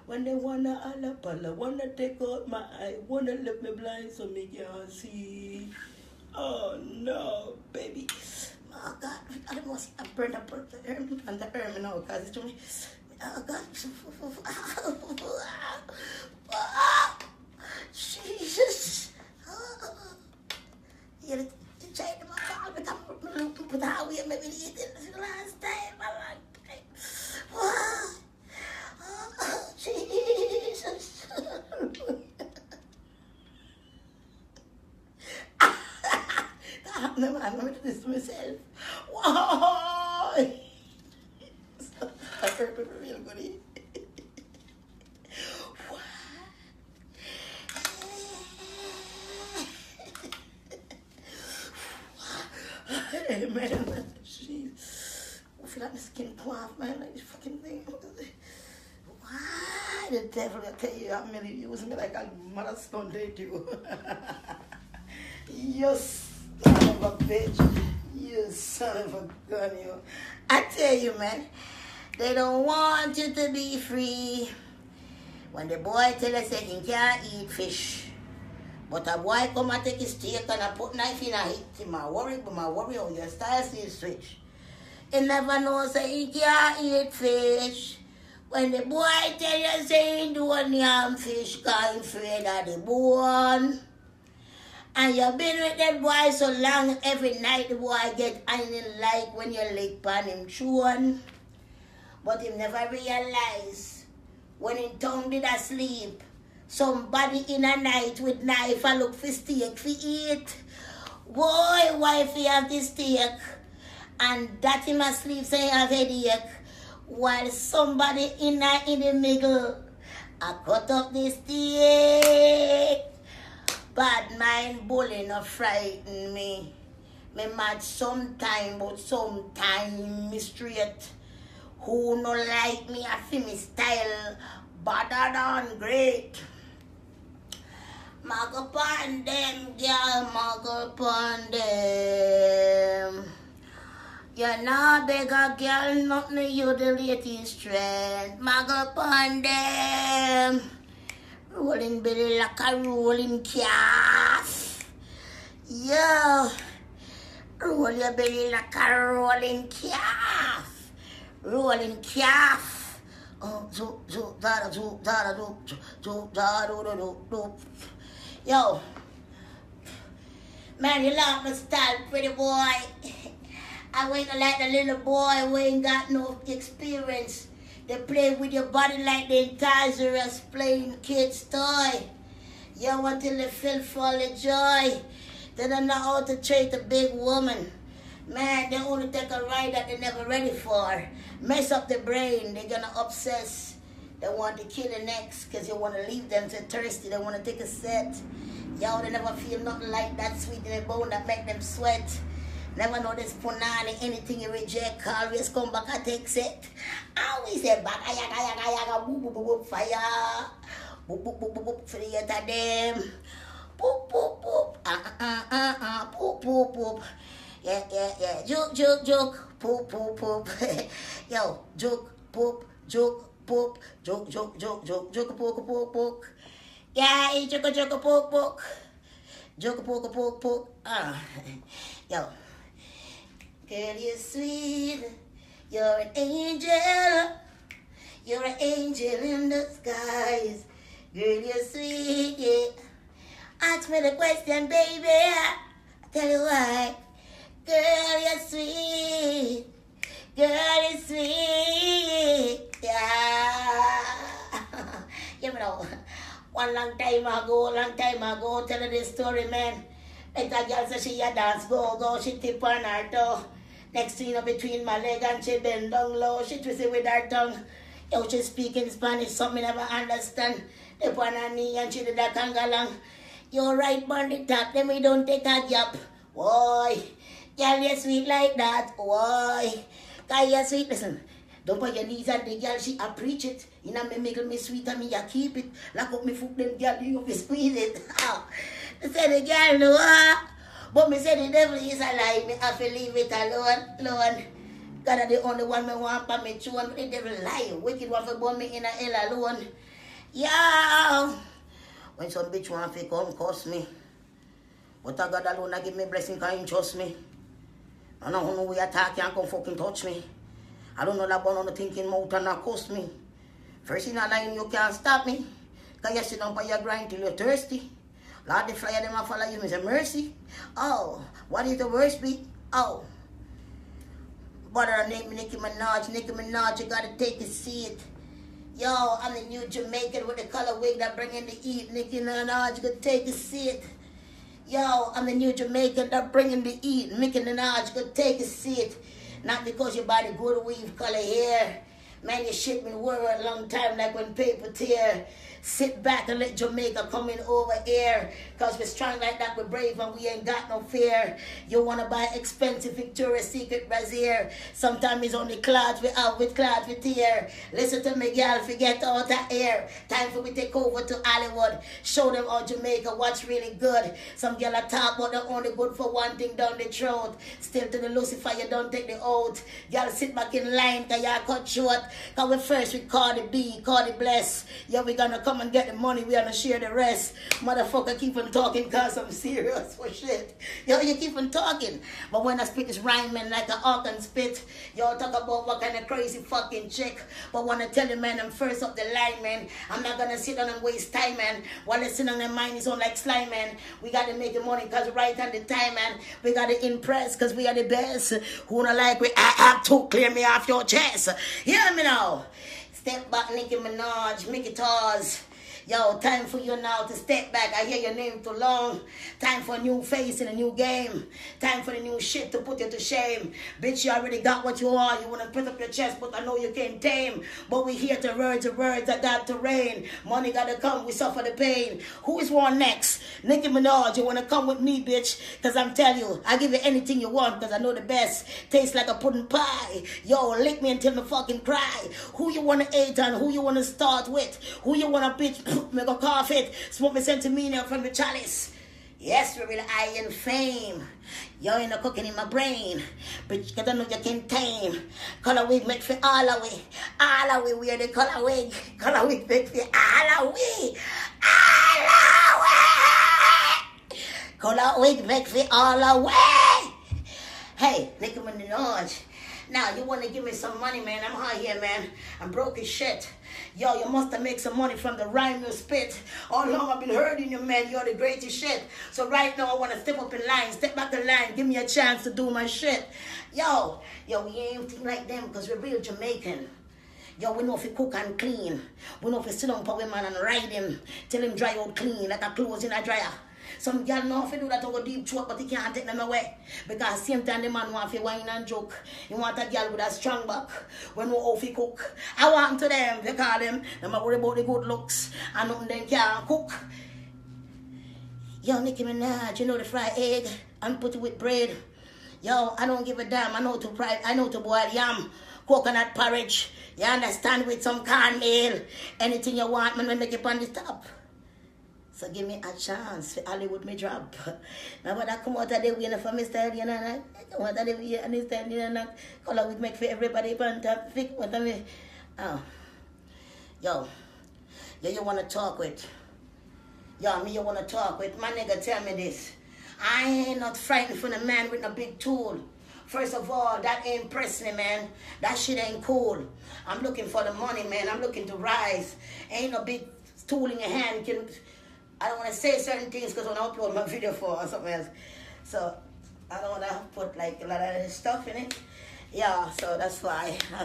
When they wanna alapala, wanna take out my eye, wanna let me blind so me can't see. Oh no, baby. Oh God, I don't want to see I burn up the arm and the arm now because it's too. Oh God. Jesus. You're the chain of my ball, but I'm looking for how we maybe eat it the last time. Oh, Jesus. I'm going to this to myself. Whoa! I heard it real good. Hey, man. Jeez. I feel like my skin pull off, man. Like this fucking thing. Why the devil will tell you how many using me like a mother stone date you? You son of a bitch. You son of a gun, you. I tell you, man. They don't want you to be free. When the boy tell us that he can't eat fish. But a boy come and take his steak and I put knife in and hit him. I worry on your style still switch. He never knows that he can't eat fish. When the boy tell you say he don't yam fish, cause he afraid of the bone. And you've been with that boy so long, every night the boy get ironing like when you lick on him chewing. But him never realize when in tongue did asleep, somebody in a night with knife I look for steak for eat. Boy, wifey have this steak, and that him asleep say have headache, while somebody in the middle I cut up this steak. Bad mind bully no frighten me. Me mad sometime, but sometime me straight. Who no like me, I feel me style better than great. Mag upon them, girl, mag upon them. You know, beg a girl, nothing you the latest trend. Mag upon them. Rolling belly like a rolling calf. Yo, roll your belly like a rolling calf. Rolling calf. Oh, yo, man, you love my style, pretty boy. I ain't like the little boy who ain't got no experience. They play with your body like the Enticerous playing kids' toy. Yo, until they feel full of joy. They don't know how to treat a big woman. Man, they only take a ride that they're never ready for. Mess up the brain, they're gonna obsess. They want to kill the next because you want to leave them so thirsty. They want to take a set. Yo, they never feel nothing like that sweet in their bone that make them sweat. Never know this punani, anything you reject, always come back and take set. Always say back, ayaga, boop, boop, boop, boop, fire. Boop, boop, boop, boop, boop, for the get of them. Boop, boop, boop, boop, boop, boop. Yeah. Joke, poop, poop, poop. Yo, joke, poop, joke, poop, joke, poke. Yeah, joke, poke. Joke, poke. Yo. Girl, you're sweet. You're an angel. You're an angel in the skies. Girl, you're sweet, yeah. Ask me the question, baby. I tell you why. Girl, you're sweet. Girl, you're sweet. Yeah. You know, one long time ago, tell her this story, man. Like that girl said she a dance, go, she tip on her toe. Next thing you know, between my leg and she bend down low, she twist it with her tongue. Yo, she speaking Spanish, something I never understand. They put on her knee and she did that kangalang. Yo, right on the top, let me don't take a gap. Boy, girl, you're sweet like that. Boy, guy, you're sweet. Listen, don't put your knees on the girl, she a preach it. You know, me make me sweet and me ya keep it. Lock up me foot, them girl, you have to squeeze it. They say the girl no, but me say the devil is a lie. Me have to leave it alone. God is the only one me want for me tune, but the devil lie. Wicked one for burn me in a hell alone. Yeah. When some bitch want to come curse me, but I God alone I give me blessing because he trust me. I don't know who attack can't come fucking touch me. I don't know that one on the thinking mouth and not cost me. First in a line you can't stop me. Because you sit down by your grind till you're thirsty. Lord, the flyer them a follow you, me say mercy. Oh, what is the worst beat? Oh. But her name Nicki Minaj, you gotta take a seat. Yo, I'm the new Jamaican with the color wig that bring in the heat. Nicki Minaj, you gotta take a seat. Yo, I'm the new Jamaican that bring in the heat. Nicki Minaj, you gotta take a seat. Not because your body good weave color hair. Man, you shit me word a long time like when paper tear. Sit back and let Jamaica come in over here. Cause we're strong like that, we're brave and we ain't got no fear. You wanna buy expensive Victoria's Secret brassiere. Sometimes it's only clouds we out with clouds with tear. Listen to me, girl, forget all that air. Time for me take over to Hollywood. Show them all Jamaica what's really good. Some girl are talk but they're only good for one thing down the throat. Still to the Lucifer, you don't take the oath. Y'all sit back in line cause y'all cut short. Cause we first with Cardi B, Cardi Bless. Yeah, we gonna come and get the money, we gonna share the rest. Motherfucker, keep on talking cause I'm serious for shit. Yo, you keep on talking. But when I spit this rhyming like an hawk and spit, y'all talk about what kind of crazy fucking chick. But wanna tell you, man, I'm first up the line, man. I'm not gonna sit down and waste time, man. While they sit on their mind is on like slime, man. We gotta make the money cause right on the time, man. We gotta impress cause we are the best. Who not like we have to clear me off your chest. Yeah, me now. Step back, Nicki Minaj, Mickey Taz. Yo, time for you now to step back. I hear your name too long. Time for a new face in a new game. Time for the new shit to put you to shame. Bitch, you already got what you are. You want to put up your chest, but I know you can't tame. But we here to words that got to rain. Money got to come, we suffer the pain. Who is one next? Nicki Minaj, you want to come with me, bitch? Because I'm telling you, I give you anything you want because I know the best. Tastes like a pudding pie. Yo, lick me until me fucking cry. Who you want to eat and who you want to start with? Who you want to bitch? Make a cough it. Smoke me sentimina from the chalice. Yes, we're really high in fame. You ain't no cooking in my brain. But you don't know you can tame. Color wig make for all away. All away wear the color wig. Color wig make for all away. All away. Color wig make for all away. Hey, Nicki Minaj. Now, you want to give me some money, man. I'm high here, man. I'm broke as shit. Yo, you must have made some money from the rhyme you spit. All along I've been hurting you, man. You're the greatest shit. So right now I want to step up in line. Step back the line. Give me a chance to do my shit. Yo, we ain't think like them because we're real Jamaican. Yo, we know if you cook and clean. We know if you sit down for women and ride him. Tell him dry out clean like a clothes in a dryer. Some girl know if you do that to go deep throat, but he can't take them away. Because same time the man want to whine and joke. He want a girl with a strong back. When we off he cook. I want to them, they call them. They might worry about the good looks. And nothing they can't cook. Yo, Nicki Minaj, you know the fried egg and put it with bread. Yo, I don't give a damn. I know to boil yam. Coconut porridge. You understand, with some cornmeal. Anything you want, man, we make it on the top. So give me a chance for Hollywood me drop. Now but I come out of the way for Mr. Alien and I come out of the way and Mr. Alien and color would make for everybody but what I mean. Oh. Yo, you wanna talk with. Yo, me you wanna talk with. My nigga tell me this. I ain't not frightened from a man with a big tool. First of all, that ain't impress me, man. That shit ain't cool. I'm looking for the money, man. I'm looking to rise. Ain't no big tool in your hand can. I don't want to say certain things because when I upload my video for or something else. So, I don't want to put like a lot of stuff in it. Yeah, so that's why I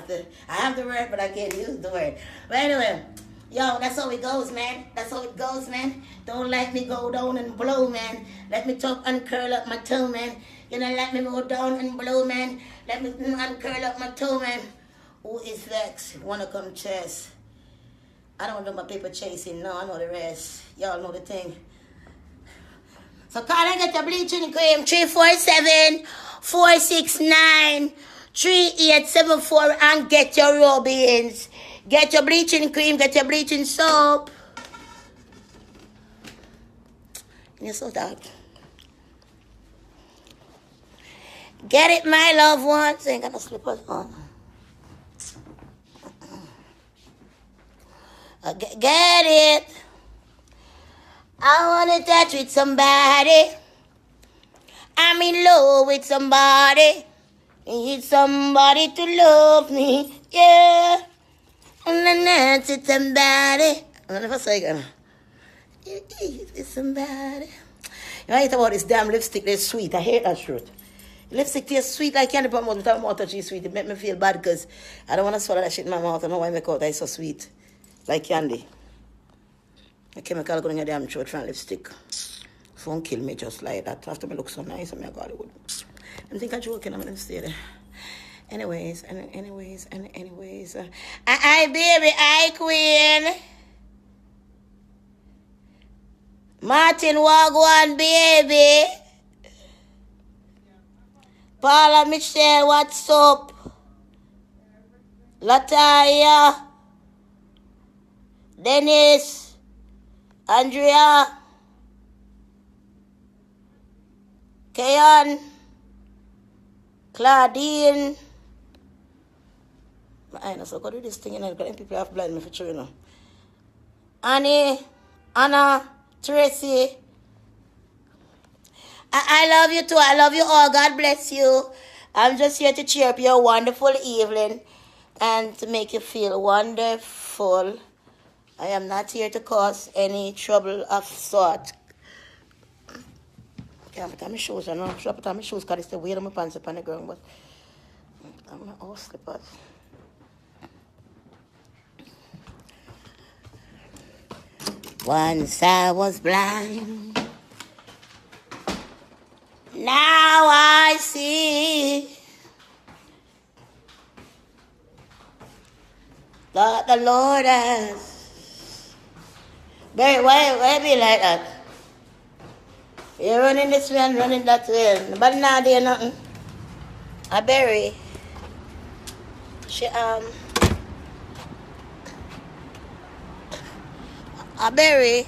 have the word, but I can't use the word. But anyway, yo, that's how it goes, man. That's how it goes, man. Don't let me go down and blow, man. Let me talk and curl up my toe, man. You know, let me go down and blow, man. Let me uncurl up my toe, man. Who is vexed? Wanna come chest? I don't do my paper chasing. No, I know the rest. Y'all know the thing. So call and get your bleaching cream. 347-469-3874 and get your Robins. Get your bleaching cream. Get your bleaching soap. You're so dark. Get it, my loved ones. Ain't got no slippers on. Get it. I want to touch with somebody. I'm in love with somebody. Need somebody to love me. Yeah. And I dance with somebody. I never say again. It's somebody. You know, I hate about this damn lipstick. They're sweet. I hate that shit. Lipstick tastes sweet like candy, but my mouth is sweet. It makes me feel bad because I don't want to swallow that shit in my mouth. I don't know why I make out that it's so sweet. Like candy. The chemical going in your damn throat from lipstick. Won't kill me just like that. After me look so nice, I'm Hollywood. I think I'm joking, I'm going to stay there. Anyways. I baby, I queen. Martin Wagwan, baby. Paula Michelle, what's up? Lataya. Dennis, Andrea, Kayan, Claudine. I know, so go do this thing, you know, because people have blind me for sure, you know. Annie, Anna, Tracy. I love you too. I love you all. God bless you. I'm just here to cheer up your wonderful evening and to make you feel wonderful. I am not here to cause any trouble of sort. Can't put on my shoes. I don't put on my shoes because it's the weight of my pants upon the ground. But I'm not all slippers. Once I was blind, now I see that the Lord has. Why be like that? You're running this way and running that way, but now there's nothing. A berry. She a berry.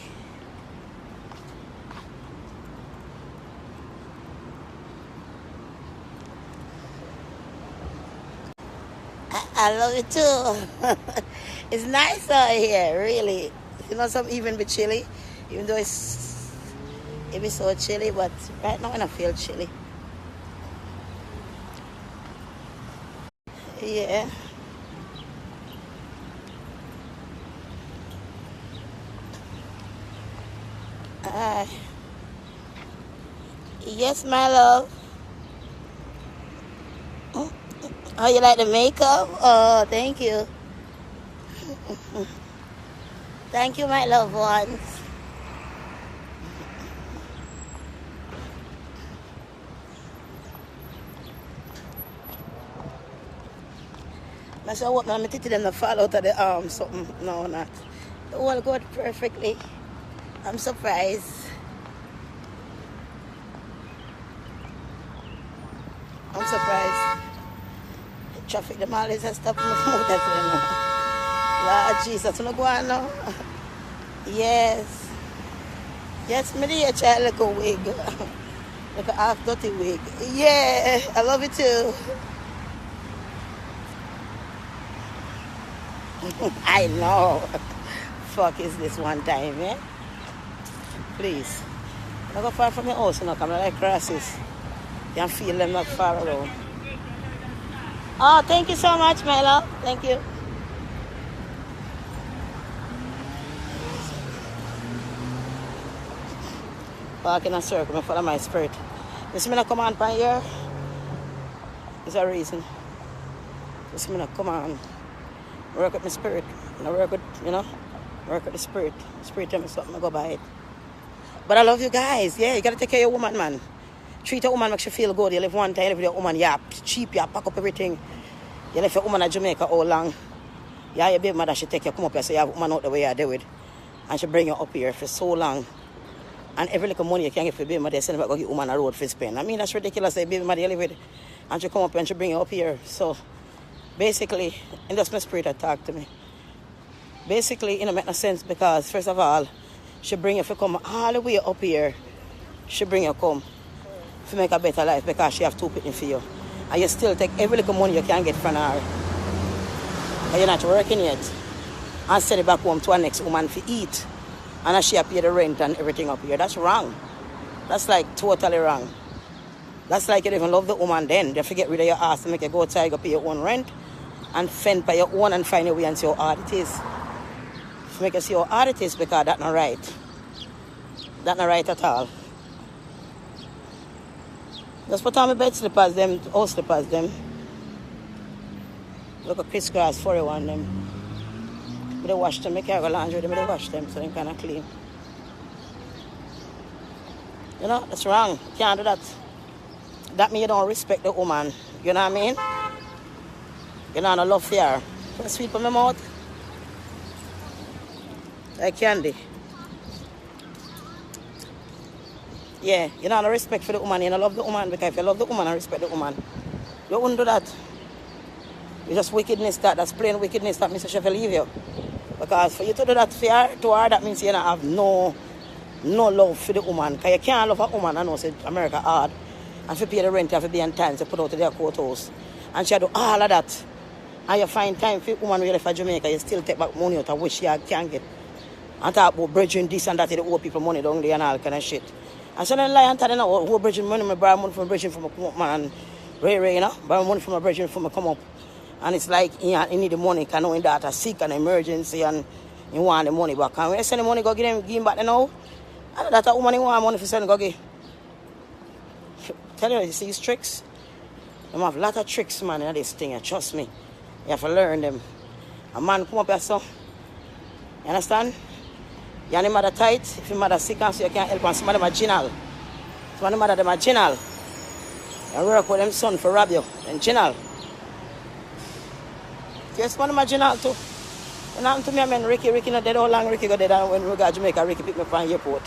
I love it too. It's nice out here, really. You know, some even be chilly, even though it be so chilly, but right now I don't feel chilly. Yeah. Yes, my love. Oh, you like the makeup? Oh, thank you. Thank you, my loved ones. I saw what my titty them fall out of the something. No, not. The whole got perfectly. I'm surprised. I'm surprised. The traffic, them always has stopped me from that. Lord Jesus, you know go on now? Yes. Yes, me dear child, like a wig. Like a half dirty wig. Yeah, I love it too. I know. Fuck is this one time, eh? Please. Don't go far from your house, you know, come like crosses. You can feel them not far around. Oh, thank you so much, my love. Thank you. Walk in a circle, I follow my spirit. You see me not come on by here? There's a reason. You see me not come on. Work with my spirit. I work with, you know, work with the spirit. Spirit tell me something, I go by it. But I love you guys. Yeah, you gotta take care of your woman, man. Treat a woman, makes you feel good. You live one time, you live with your woman, yeah, cheap, yeah, pack up everything. You left your woman in Jamaica all long. Yeah, your baby mother, she take you, come up here, so you have a woman out the way you do it. And she bring you up here for so long. And every little money you can get for baby mother, send her go give woman a road for spend. I mean, that's ridiculous. That baby mother you live with, and she come up and she bring you up here. So, basically, and that's my spirit that talk to me. Basically, it don't make no sense because, first of all, she bring you to come all the way up here. She bring you come to make a better life because she have two pitting for you. And you still take every little money you can get from her. But you're not working yet. And send it back home to her next woman to eat. And she pay the rent and everything up here. That's wrong. That's like totally wrong. That's like you don't even love the woman then. You forget rid of your ass to make you go outside, go pay your own rent and fend by your own and find your way and see how hard it is. To make you see how hard it is because that's not right. That's not right at all. Just put on my bed slippers, them, house slippers, them. Look at crisscross 41 them. They wash them, I can't go laundry them, they wash them so they're kind of clean. You know, that's wrong. You can't do that. That means you don't respect the woman. You know what I mean? You know, no love for her. Put a sweet on my mouth. Like candy. Yeah, you know, no respect for the woman. You don't love the woman because if you love the woman and respect the woman, you wouldn't do that. It's just wickedness that's plain wickedness that Mr. Chef will leave you. Because for you to do that for her, to her, that means you don't have no love for the woman. Because you can't love a woman and know say America hard. And for pay the rent, you have to be on time to put out to their courthouse. And she do all of that. And you find time for a woman who left for Jamaica, you still take back money out of which she can get. And talk about bridging this and that, they owe people money down there and all kind of shit. And so then lie and tell them, who bridging money, I borrow money from bridging from a man and Ray, you know, borrow money from a bridging from a come up. And it's like, you need the money because knowing that a sick and emergency and you want the money back. And when you send the money, go give him back now. And that a woman you want money for sending, go give. Tell you see these tricks? They have a lot of tricks, man, in this thing. Trust me. You have to learn them. A man come up here, so. You understand? You and your mother tight. If your mother sick and so you can't help and some of them are general. Some of the mother them are general. And work with them son for rob you. And general. Yes, one of my general too. When happened to me, I mean Ricky not dead how long Ricky got dead, and when we got to Jamaica, Ricky picked me up from the airport.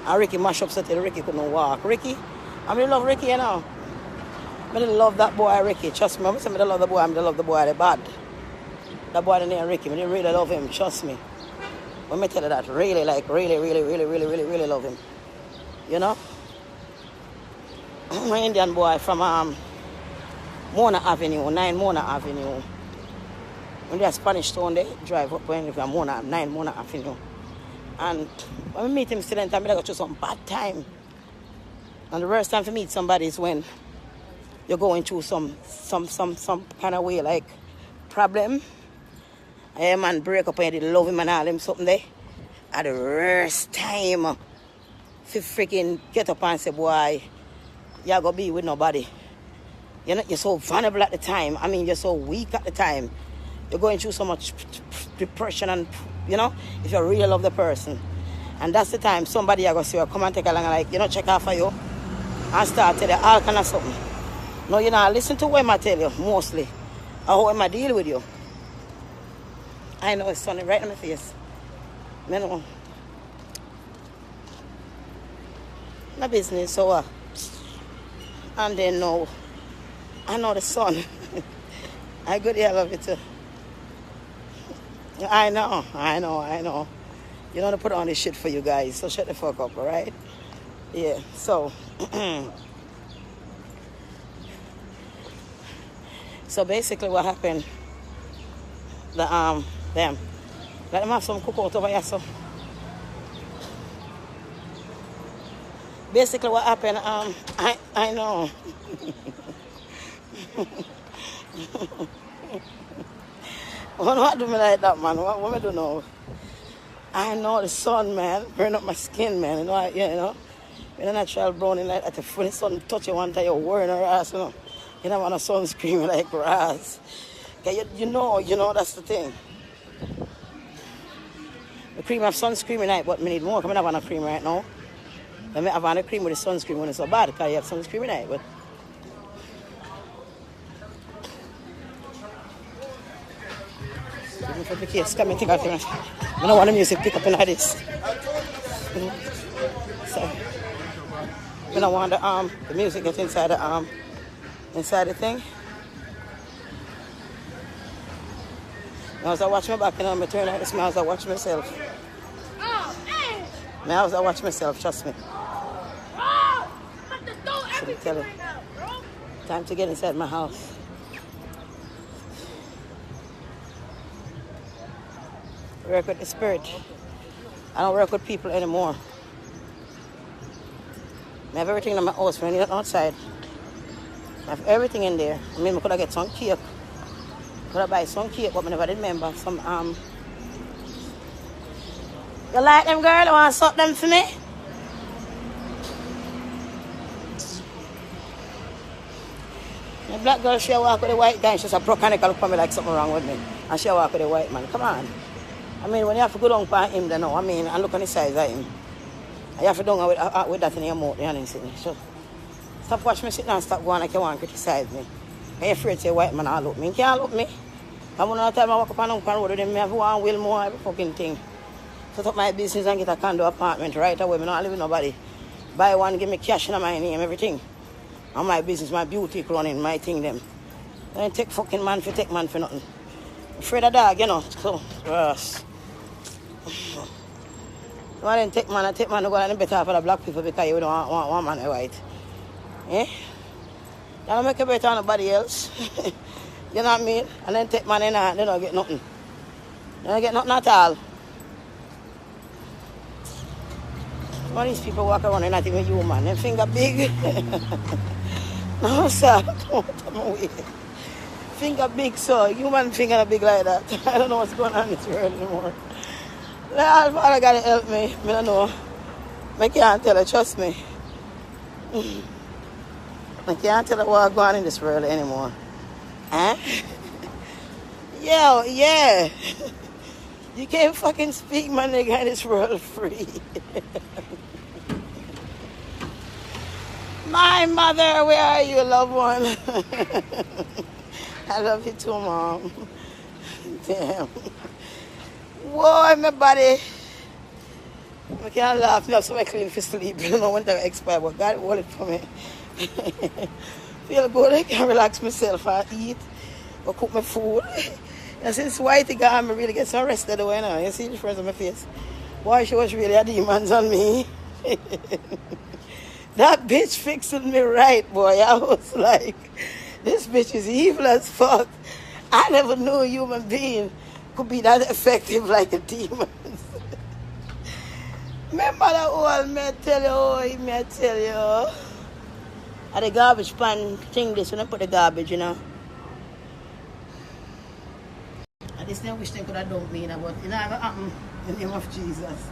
And Ricky mashed up so till Ricky couldn't walk. Ricky, I really love Ricky, you know. I really love that boy Ricky. Trust me, I say I love the boy, I love the boy the bad. That boy named Ricky, I really love him, trust me. When I tell you that, really love him. You know? My Indian boy from Mona Avenue, 9 Mona Avenue. When they are Spanish Town, they drive up when from 9 Mona Avenue. And when I meet him still in time, I go through some bad time. And the worst time to meet somebody is when you're going through some kind of way, like problem. A man break up and you love him and all him something there. At the worst time to freaking get up and say, boy, you're going to be with nobody. You're so vulnerable at the time. I mean, you're so weak at the time. You're going through so much depression and, you know, if you really love the person. And that's the time somebody are going to say, come and take along and like, you know, check out for you. And start tell you all kind of something. No, you know, listen to what I tell you, mostly. Or how I deal with you. I know it's sunny right in my face. I know. My business, so and then no. I know the sun. I good here, I love it too. I know. You know to put on this shit for you guys, so shut the fuck up, alright? Yeah, so so basically what happened, them. Let them have some cookout over here, so. Basically what happened, I know. What do me like that, man? What do I do now? I know the sun, man, burn up my skin, man. You know, you know. When a natural browning like that, when the sun touch you one time, you're wearing her ass, you know. You don't want a sunscreen like grass. You know, that's the thing. The cream have sunscreen in it, but I need more. I don't have a cream right now. I have a cream with the sunscreen when it's so bad, because you have sunscreen in it, but. For the kids, come and take out here. I don't want the music pick up in this. So, I don't want the music get inside the thing. As I watch my back, you know, I turn out this as I watch myself. Now as I watch myself, trust me. So tell you, time to get inside my house. Work with the spirit. I don't work with people anymore. I have everything in my house when I need it outside. I have everything in there. I mean, I could have get some cake. Could have buy some cake, but I never did remember some You like them, girl? You want to suck them for me? The black girl, she walk with the white guy, she's a procanical look for me like something wrong with me. And she walk with the white man. Come on. I mean, when you have to go down for him, then no. I mean, and look on the size of him. You have to go down with that in your mouth, you sitting. So, stop watching me sit down and stop going like you want to criticize me. Are you afraid to say white man all look me? He can't look me. I want to tell I walk up and down the road with him, I have one will more every fucking thing. Set up my business and get a condo apartment right away. I'm not living with nobody. Buy one, give me cash in my name, everything. And my business, my beauty running, my thing them. I don't take fucking man for nothing. I'm afraid of dog, you know. So, gross. I didn't take man to go and better for the black people because you don't want one man white. Eh? You don't make it better than nobody else. You know what I mean? And then take man in and they don't get nothing. They don't get nothing at all. All these people walk around and not even human. Them finger big. No, sir. Don't away. Finger big, so human finger not big like that. I don't know what's going on in this world anymore. All I gotta help me. I don't know. I can't tell her, trust me. I can't tell her what's going on in this world anymore. Huh? Yeah. You can't fucking speak, my nigga, in this world free. My mother, where are you, loved one? I love you too, Mom. Damn. Whoa, my body. I can't laugh now, so I clean for sleep. You know when they expire, but God hold it for me. Feel good, I can relax myself and eat or cook my food. And since Whitey gone, I really get some rest of the way now. You see the difference on my face? Boy, she was really a demons on me. That bitch fixing me right, boy. I was like, this bitch is evil as fuck. I never knew a human being could be that effective like a demon. Remember that old me tell you, me tell you. At the garbage pan thing this when I put the garbage, you know. And this thing I wish they could have dumped me, but it never happened in the name of Jesus.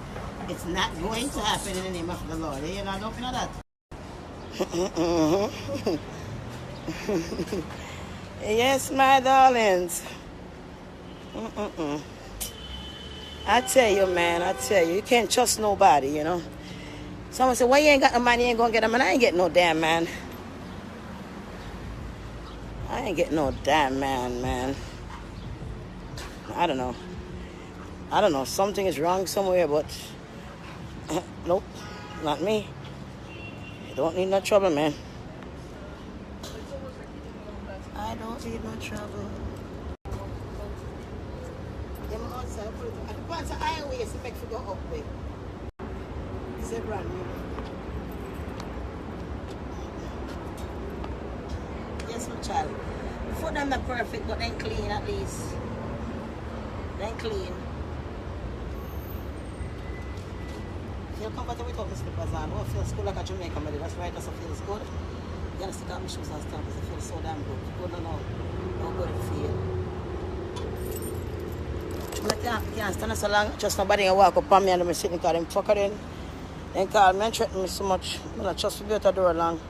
It's not going to happen in the name of the Lord. You know, don't know that. Yes, my darlings. I tell you, man, I tell you, you can't trust nobody, you know. Someone said, why you ain't got no money, you ain't gonna get them, and I ain't getting no damn man. I ain't getting no damn man. I don't know. Something is wrong somewhere, but nope, not me. I don't need no trouble, man. I don't need no trouble. Them outside, put it at the pants of iron waist, it makes you go up way. It's a brand new. Yes, my child. The foot them not perfect, but then clean at least. Then clean. Feel comfortable without my slippers on. Oh, feels good like a Jamaican lady. That's right, that's what feels good. You gotta stick out my shoes and stuff because it feels so damn good. Good no. How good it feel. I can't stand so long. Just nobody can walk up on me and I'm sitting because them fucker then. They call me and threaten me so much. I'm not just to be out the door long.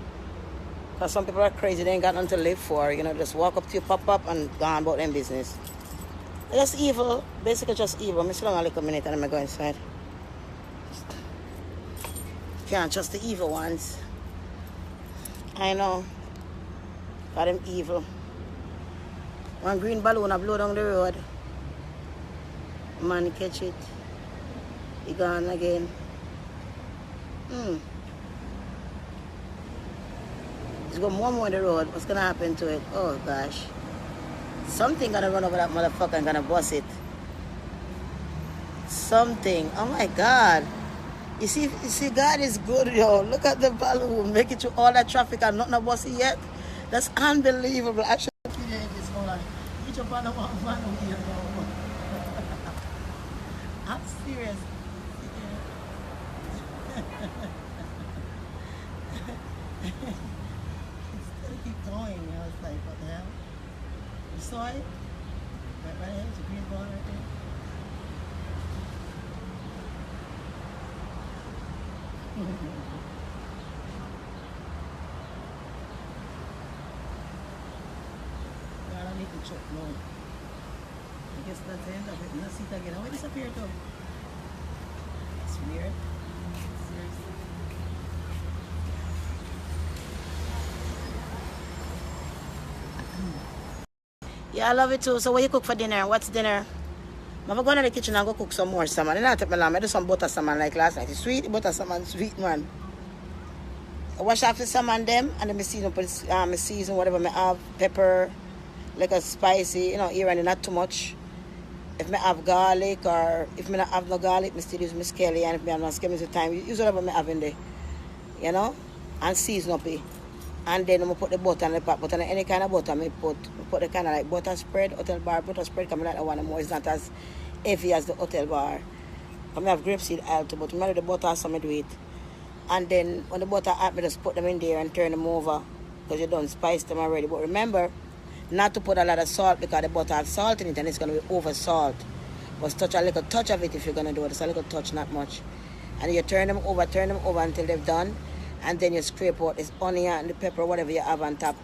Because some people are crazy. They ain't got nothing to live for. You know, just walk up to you, pop up and go on about them business. They're just evil. Basically just evil. I'm sit down a little minute and I'm going to go inside. Can't trust the evil ones. I know. Got them evil. One green balloon I blow down the road. Man catch it. He gone again. It's got one more on the road. What's gonna happen to it? Oh gosh. Something gonna run over that motherfucker and gonna bust it. Something. Oh my God. You see, God is good, yo. Look at the balloon. Make it through all that traffic and not no bus yet. That's unbelievable. Actually, each of one I'm serious. Still keep going. I was like, what the hell? You saw it? Right there, it's a green ball right there. God, I need to choke now. I guess that's the end of it. Let's see it again. How it disappeared though? That's weird. Seriously. Yeah, I love it too. So what you cook for dinner? What's dinner? I'm going to the kitchen and go cook some more salmon. Then I take my lamb. I do some butter salmon like last night. It's sweet, butter salmon, sweet man. I wash off the salmon them and then I season whatever I have. Pepper, like a spicy, you know, here and not too much. If I have garlic or if I don't have no garlic, I still use my skelly, and if I have no skelly, the time, use whatever I have in there. You know? And season up it. And then I put the butter in the pot. But on any kind of butter, I put the kind of like butter spread, hotel bar butter spread, because I like the one more. It's not as heavy as the hotel bar. I have grapeseed oil too, but I do the butter, so I do it. And then when the butter hot, I just put them in there and turn them over, because you don't spice them already. But remember, not to put a lot of salt, because the butter has salt in it and it's going to be over salt. But touch a little touch of it if you're going to do it. It's a little touch, not much. And you turn them over until they've done. And then you scrape out this onion and the pepper, whatever you have on top.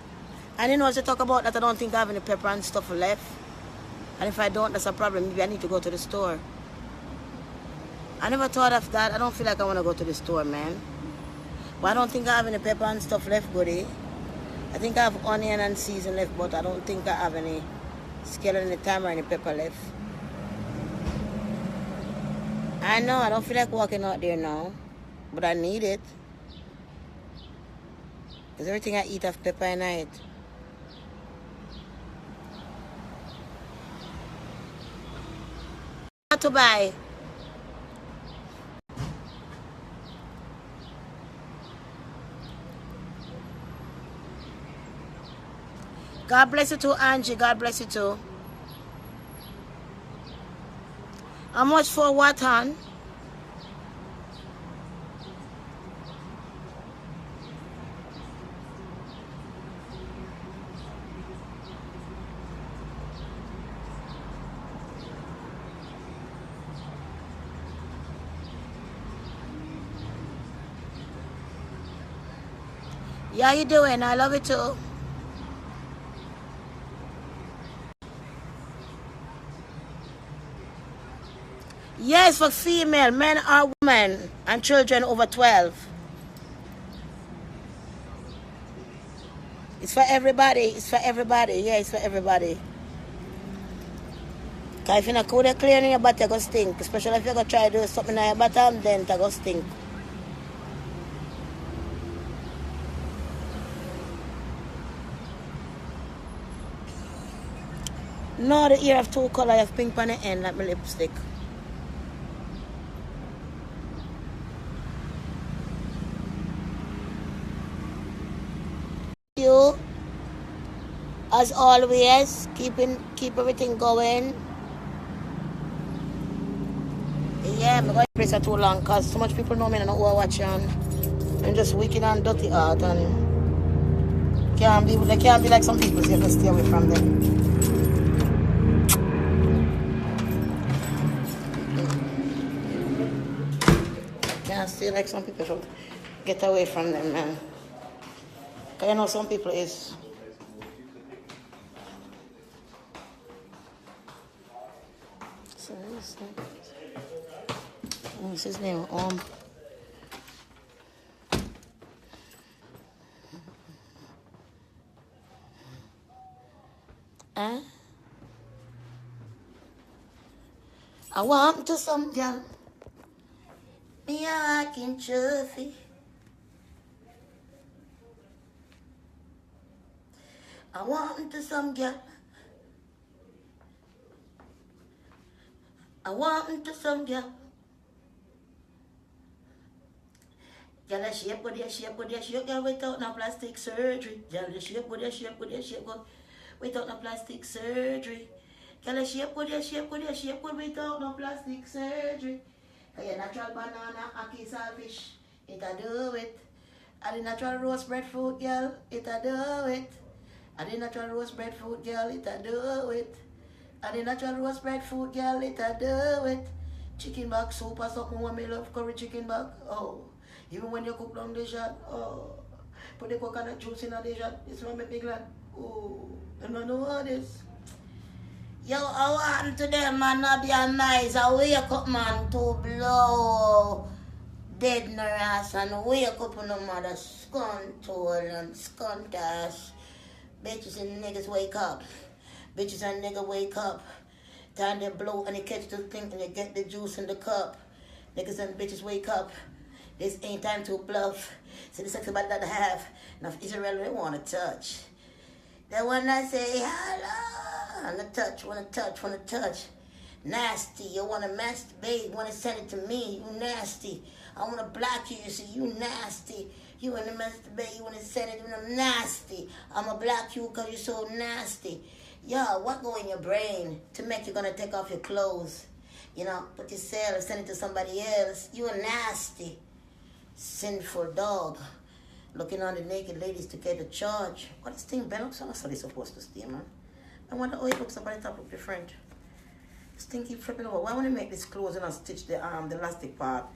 And you know, as you talk about that, I don't think I have any pepper and stuff left. And if I don't, that's a problem. Maybe I need to go to the store. I never thought of that. I don't feel like I want to go to the store, man. But I don't think I have any pepper and stuff left, goody. I think I have onion and season left, but I don't think I have any skeleton, any thyme or any pepper left. I know, I don't feel like walking out there now, but I need it. Because everything I eat have pepper in it. What to buy? God bless you too, Angie. God bless you too. How much for what, hon? Yeah, you doing? I love it too. Yes, for female, men or women, and children over 12. It's for everybody. It's for everybody. Yeah, it's for everybody. Because if you're not cool, cleaning your butt, you're going to stink. Especially if you're going to try to do something on your bottom, then it's going to stink. No, the ear have two colors. You have pink on the end, like my lipstick. You, as always, keep everything going. Yeah, I'm going to press it too long because so much people know me and I know who I watch on. I'm just wicked and dirty art and they can't be like some people, so you have to stay away from them. Can't stay like some people, so get away from them, man. Because you know some people is... What's his name? I want to some girl. Me a walking trophy. I want to some girl. I want to some girl. Girl, a shape with your shape, girl, without no plastic surgery. Girl, a shape with your shape, girl, without no plastic surgery. Girl, a shape with your shape, without no plastic surgery. Cause your natural banana, ackee saltfish, it'll do it. And the natural roast breadfruit, girl, it'll do it. And the natural roast breadfruit, girl, it'll do it. And the natural roast breadfruit, girl, it'll do it. Chicken back soup or something when me love curry chicken back. Oh. Even when you cook down the shot, oh, put the coconut juice in the shot, it's what make me glad. Oh, I don't know all this. Yo, how happened to them, man? Not be nice. I wake up, man, to blow dead in the ass and wake up on the mother scunt hole and scunt ass. Bitches and niggas wake up. Bitches and niggas wake up. Time they blow and they catch the thing and they get the juice in the cup. Niggas and bitches wake up. This ain't time to bluff. See the sex about that I have. Now if Israel they want to touch. They want to say hello. Wanna touch. Nasty. You want to masturbate. Want to send it to me. You nasty. I want to block you. You see, you nasty. You want to masturbate. You want to send it to me. I'm nasty. I'm going to block you because you're so nasty. Yo, what go in your brain to make you going to take off your clothes? You know, put yourself, send it to somebody else. You are nasty. Sinful dog, looking on the naked ladies to get a charge. What this thing Ben looks on us, how they supposed to stay, man. I wonder how it looks up at the top look different. This thing keep flipping over. Why want to make this close and stitch the elastic part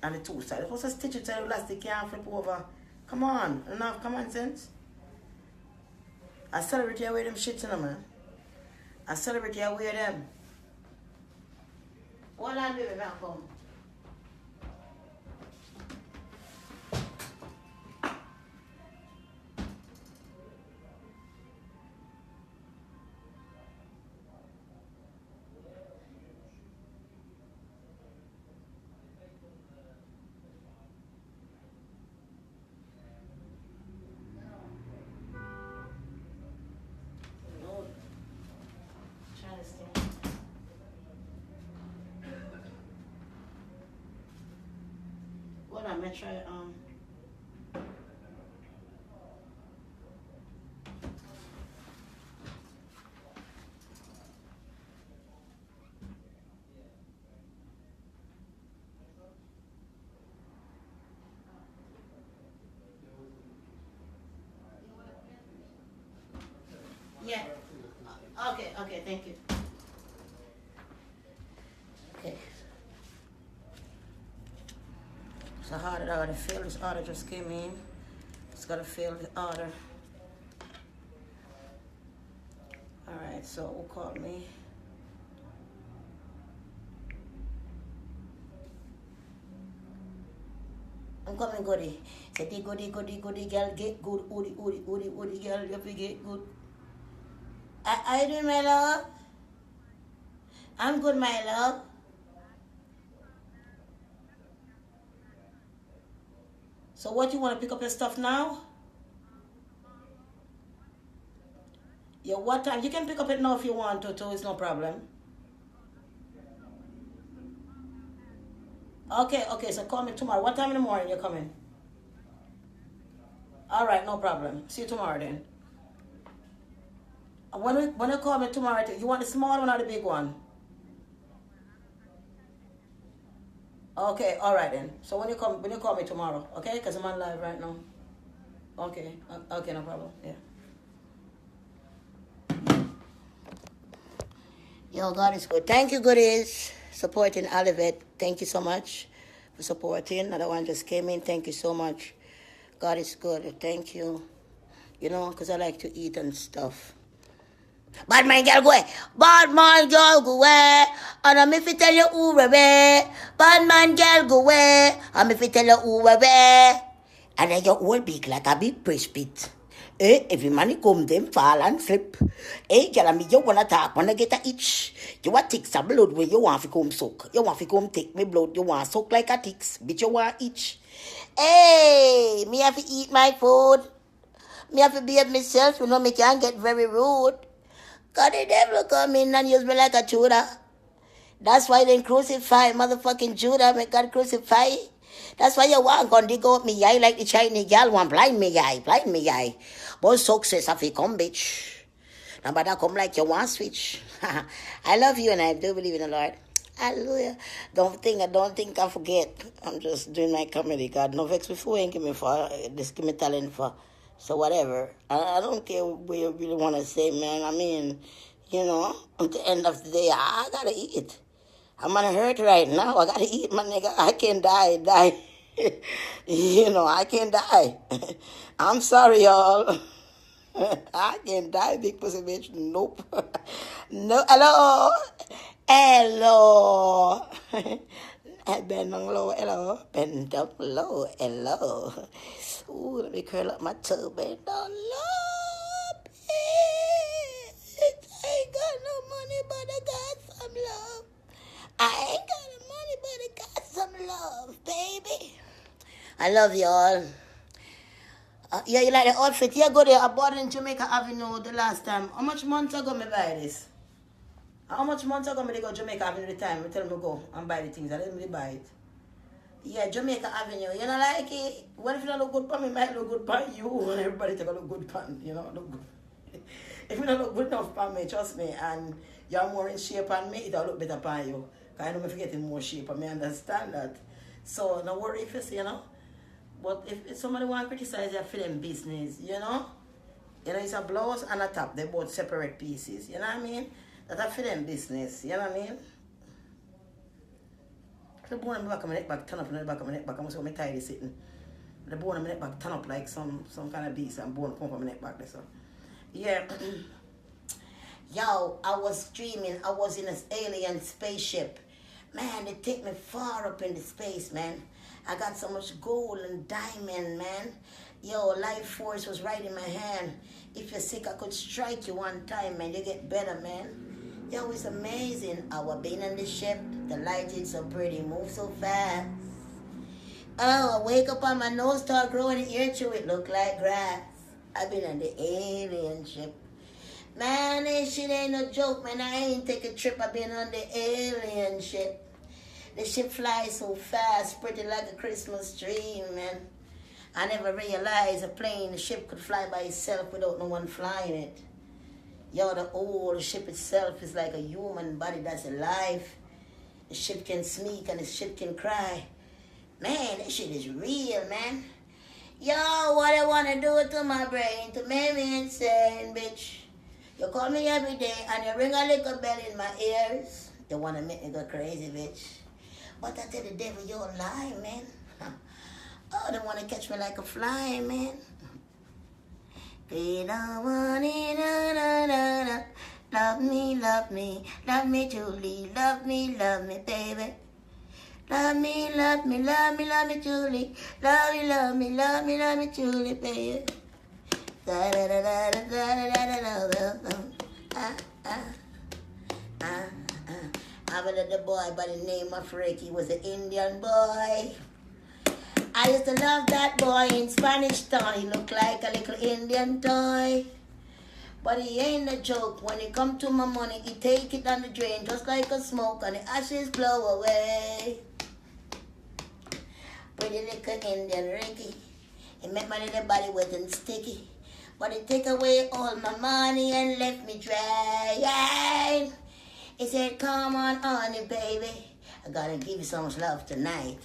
and the two sides? Supposed to stitch it so the elastic can't flip over. Come on, enough common sense. I celebrate you wear them shits in them, man. I celebrate you wear them. What I do, man, come. Hold on, let's try yeah. Okay, thank you. Okay. So how did I already fill this order just came in? Just gotta fill the order. Alright, so who called me? I'm coming, goody. Say the goody girl, get good, woody girl, you have to get good. I doing, my love? I'm good, my love. So what, you want to pick up your stuff now? Yeah, what time? You can pick up it now if you want to, too. It's no problem. Okay, so call me tomorrow. What time in the morning you're coming? All right, no problem. See you tomorrow then. When you call me tomorrow, you want the small one or the big one? Okay, all right then. So when you call me tomorrow, okay? Because I'm on live right now. Okay, okay, no problem. Yeah. Yo, God is good. Thank you, goodies, supporting Olivet. Thank you so much for supporting. Another one just came in. Thank you so much. God is good. Thank you. You know, because I like to eat and stuff. Bad man girl go away. Bad man girl go away. And I'm if you tell you who away. Bad man girl go away. I'm if you tell you who away. And then your whole big like a big press pit. Every man come them fall and slip. Girl, me you wanna talk, wanna get a itch. You want take some blood where you want to come soak. You want to come take me blood. You want soak like a ticks. Bitch, you want itch. Hey, me have to eat my food. Me have to behave myself. You know me can't get very rude. God, the devil come in and use me like a Judah. That's why they crucify motherfucking Judah. Make God crucify. That's why you want to dig out me eye like the Chinese girl want blind me eye. But success if you come, bitch. Nobody come like you want switch. I love you and I do believe in the Lord. Hallelujah. Don't think I forget. I'm just doing my comedy. God, no vex before ain't give me for this, give me talent for. So whatever. I don't care what you really want to say, man. I mean, you know, at the end of the day, I gotta eat. I'm gonna hurt right now. I gotta eat, my nigga. I can't die. You know, I can't die. I'm sorry, y'all. I can't die, big pussy bitch. Nope. No. Hello. Bend down low. Hello. Bend down low. Hello. Ooh, let me curl up my toe. Bend down low. Bitch. I ain't got no money, but I got some love. I ain't got no money, but I got some love, baby. I love y'all. Yeah, you like the outfit? Yeah, go there. I bought it in Jamaica Avenue the last time. How much months ago me buy this? How much months ago me go Jamaica Avenue the time? Me tell me go and buy the things. I let me buy it. Yeah, Jamaica Avenue. You know like it? What if you don't look good for me, might look good for you. And everybody take a look good for you know, look good. If you don't look good enough for me, trust me, and you're more in shape than me, it'll look better for you. Because I know if you're getting more shape, and me understand that. So, no worry if you see, you know. But if somebody want to criticize your film business, you know, it's a blouse and a top. They both separate pieces. You know what I mean? That's a film business. You know what I mean? The bone in the back of my neck back, turn up in the back of my neck back. I'm so tired of sitting. The bone in my neck back turn up like some kind of beast and bone come from my neck back there. So, yeah. Yo, I was streaming. I was in an alien spaceship. Man, they take me far up in the space, man. I got so much gold and diamond, man. Yo, life force was right in my hand. If you're sick, I could strike you one time, man. You get better, man. Yo, it's amazing. I was being on the ship. The light is so pretty, move so fast. Oh, I wake up on my nose, start growing ear to it, look like grass. I've been on the alien ship. Man, this shit ain't no joke, man. I ain't take a trip. I've been on the alien ship. The ship flies so fast, pretty like a Christmas tree, man. I never realized a plane, the ship could fly by itself without no one flying it. Yo, the ship itself is like a human body that's alive. The ship can speak and the ship can cry. Man, this shit is real, man. Yo, what I wanna do to my brain to make me insane, bitch. You call me every day and you ring a little bell in my ears. You wanna make me go crazy, bitch. But I tell the devil, you're a lie, man. Oh, they wanna catch me like a fly, man. They don't want it, na. Love me truly, love me, baby. Love me, truly. Love me, truly, baby. Da da da da da da da da da. I was a boy by the name of Ricky, was an Indian boy. I used to love that boy in Spanish town. He looked like a little Indian toy. But he ain't a joke. When it come to my money, he take it on the drain just like a smoke and the ashes blow away. Pretty little Indian Ricky. He make my little body wet and sticky. But he take away all my money and left me dry. He said, come on, honey, baby. I gotta give you so much love tonight.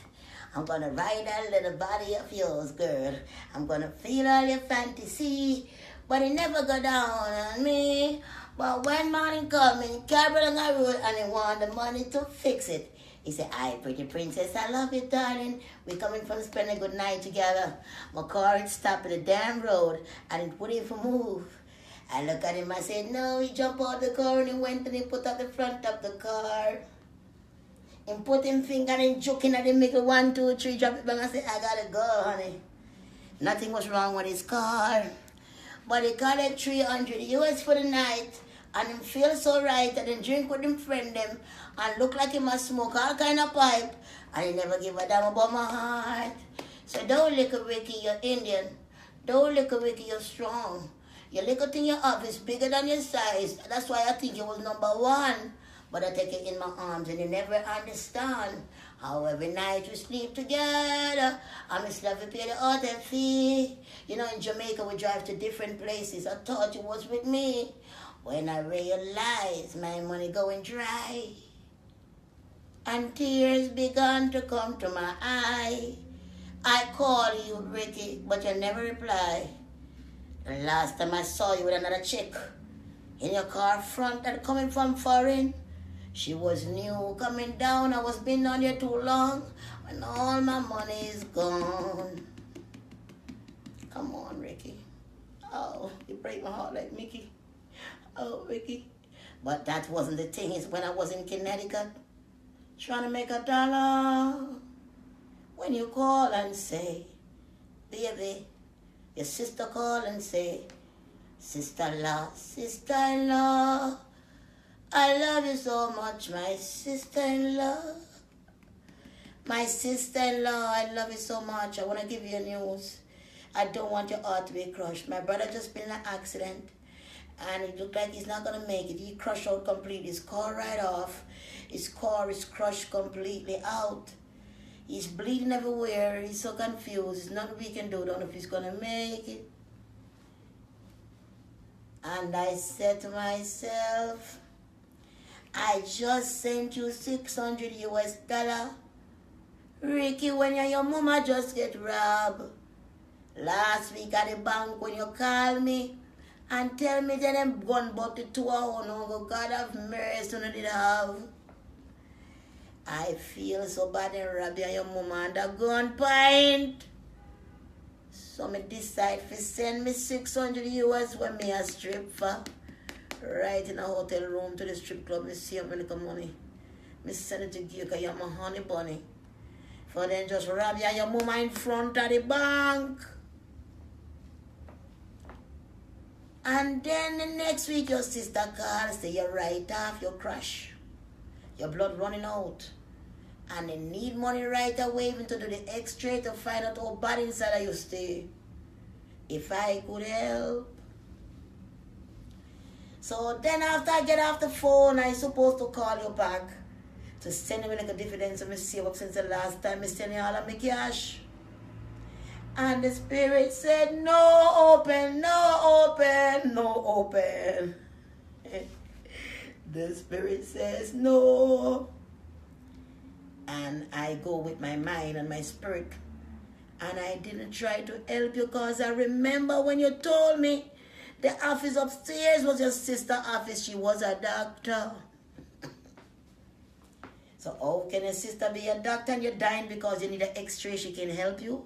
I'm gonna ride that little body of yours, girl. I'm gonna feel all your fantasy. But he never go down on me. But when morning come, he carry along a road and he want the money to fix it. He said, "Aye, pretty princess, I love you, darling. We coming from spend a good night together." My car had stopped at the damn road and it wouldn't even move. I look at him, I said, no. He jumped out the car and he went and he put up the front of the car. And put him finger and joking at the middle, 1, 2, 3, drop it back. I said, I gotta go, honey. Nothing was wrong with his car. But he got it $300 for the night. And him feel so right and then drink with him friend them. And look like he must smoke all kind of pipe. And he never give a damn about my heart. So don't lick a Ricky, you're Indian. Don't lick a Ricky, you're strong. Your little thing you have is bigger than your size. That's why I think you was number 1. But I take it in my arms and you never understand how every night we sleep together. I miss love you pay the hotel fee. You know, in Jamaica we drive to different places. I thought you was with me. When I realized my money going dry. And tears began to come to my eye. I call you, Ricky, but you never reply. The last time I saw you with another chick in your car front that coming from foreign. She was new coming down. I was been on here too long. And all my money is gone. Come on, Ricky. Oh, you break my heart like Mickey. Oh, Ricky. But that wasn't the thing. It's when I was in Connecticut trying to make $1. When you call and say, baby, your sister call and say, sister-in-law, sister-in-law, I love you so much, my sister-in-law. My sister-in-law, I love you so much. I want to give you news. I don't want your heart to be crushed. My brother just been in an accident. And it looked like he's not going to make it. He crushed out completely. His car right off. His car is crushed completely out. He's bleeding everywhere. He's so confused. There's nothing we can do. Don't know if he's going to make it. And I said to myself, I just sent you $600. Ricky, when your mama just get robbed. Last week at the bank when you called me and tell me that them gun bought the 2 hours. Oh, God have mercy, no did have. I feel so bad and rob you and your mama and a gun point. So me decide to send me $600 when me a strip for. Right in a hotel room to the strip club. Me see up with the money. Me send it to you because you're my honey bunny. For then just rob you and your mama in front of the bank. And then the next week your sister calls, say you right off your crash. Your blood running out. And they need money right away even to do the x-ray to find out how bad inside you stay. If I could help. So then after I get off the phone, I'm supposed to call you back to send me like a dividend so I save up since the last time I send you all of my cash. And the spirit said, no open, no open, no open. The spirit says no. And I go with my mind and my spirit. And I didn't try to help you because I remember when you told me the office upstairs was your sister's office. She was a doctor. So how can your sister be a doctor and you're dying because you need an x-ray? She can help you.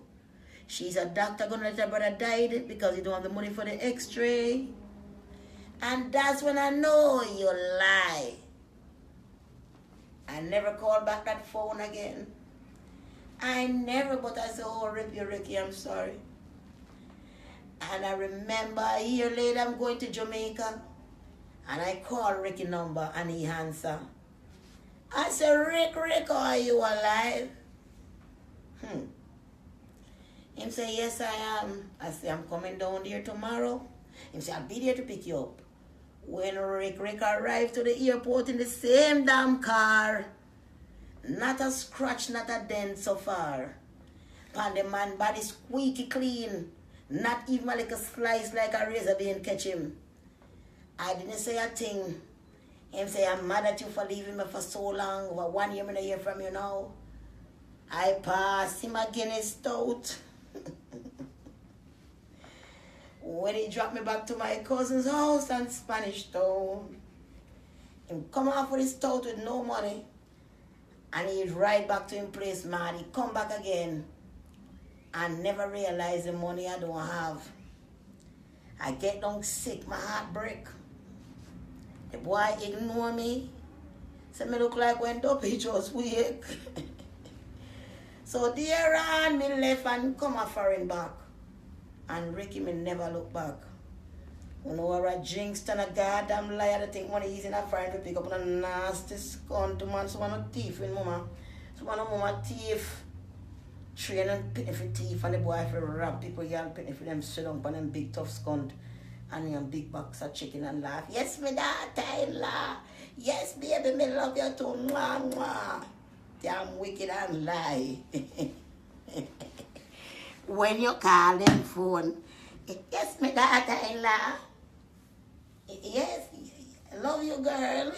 She's a doctor gonna let her brother die because you don't have the money for the x-ray. And that's when I know you lie. I never called back that phone again. I never, but I said, oh, Ricky, I'm sorry. And I remember a year later, I'm going to Jamaica. And I called Ricky number and he answered. I said, Rick, are you alive? Him say, yes, I am. I say, I'm coming down there tomorrow. Him say, I'll be there to pick you up. When Rick arrived to the airport in the same damn car, not a scratch, not a dent so far. And the man body squeaky clean. Not even like a slice like a razor being catch him. I didn't say a thing. Him say, I'm mad at you for leaving me for so long. Over 1 year, I'm not hear from you now. I passed him again his stout. When he dropped me back to my cousin's house in Spanish Town, he come off with his stout with no money. And he ride back to his place, man. He come back again. And never realize the money I don't have. I get down sick, my heart break. The boy ignore me. So me look like when Dopey just wake. So there on me left and come a foreign back. And Ricky me never look back. You know what a jinx and a goddamn liar to think money is in a foreign to pick up on a nasty scunt man. So one a thief in mama. So one of mama thief. Train and pitting for thief and the boy for rob people y'all pitting for them sit down on them big tough scunt. And them big box of chicken and laugh. Yes, me daughter-in-law. Yes, baby, me love you too. Mwah, mwah. Damn wicked and lie. When you call them phone, yes, me daughter-in-law. Yes, I love you, girl.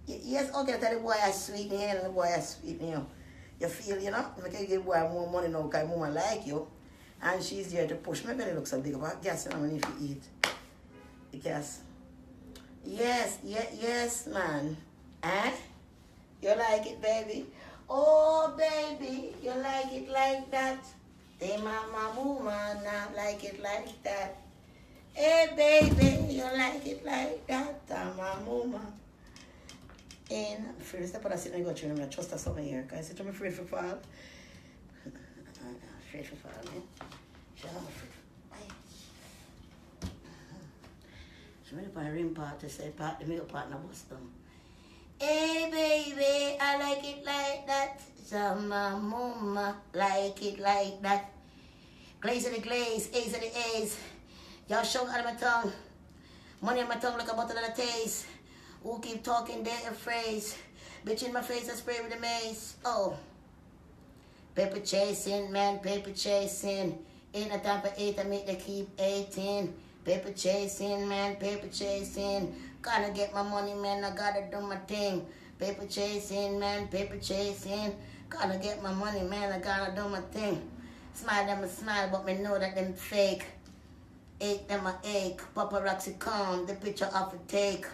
Yes, okay, tell the boy I sweeten you and the boy I sweeten you. You feel, you know, if I can give boy more money now because mama like you. And she's there to push. My belly looks so big about gas, you know, when if you eat. Because, yes, man. Eh? You like it, baby? Oh, baby, you like it like that? They mama mama now like it like that. Hey, baby, you like it like that? Mama mama. And I'm afraid to step on a seat and go through. I'm going to trust us over here. Because I'm afraid for fall. I'm afraid for fall, man. I'm afraid for fall. So I'm going to ring part to say part the middle part in the Boston. Hey, baby, I like it like that. So my mama like it like that. Glaze of the glaze, A's of the A's. Y'all show out of my tongue. Money in my tongue like a bottle of the taste. Who keep talking their phrase? Bitch in my face, I spray with the mace. Oh. Paper chasing, man, paper chasing. Ain't no time for 8, I make they keep 18. Paper chasing, man, paper chasing. Gotta get my money, man, I gotta do my thing. Paper chasing, man, paper chasing. Gotta get my money, man, I gotta do my thing. Smile them a smile, but me know that them fake. Ache them a ache. Paparazzi come, the picture of a take.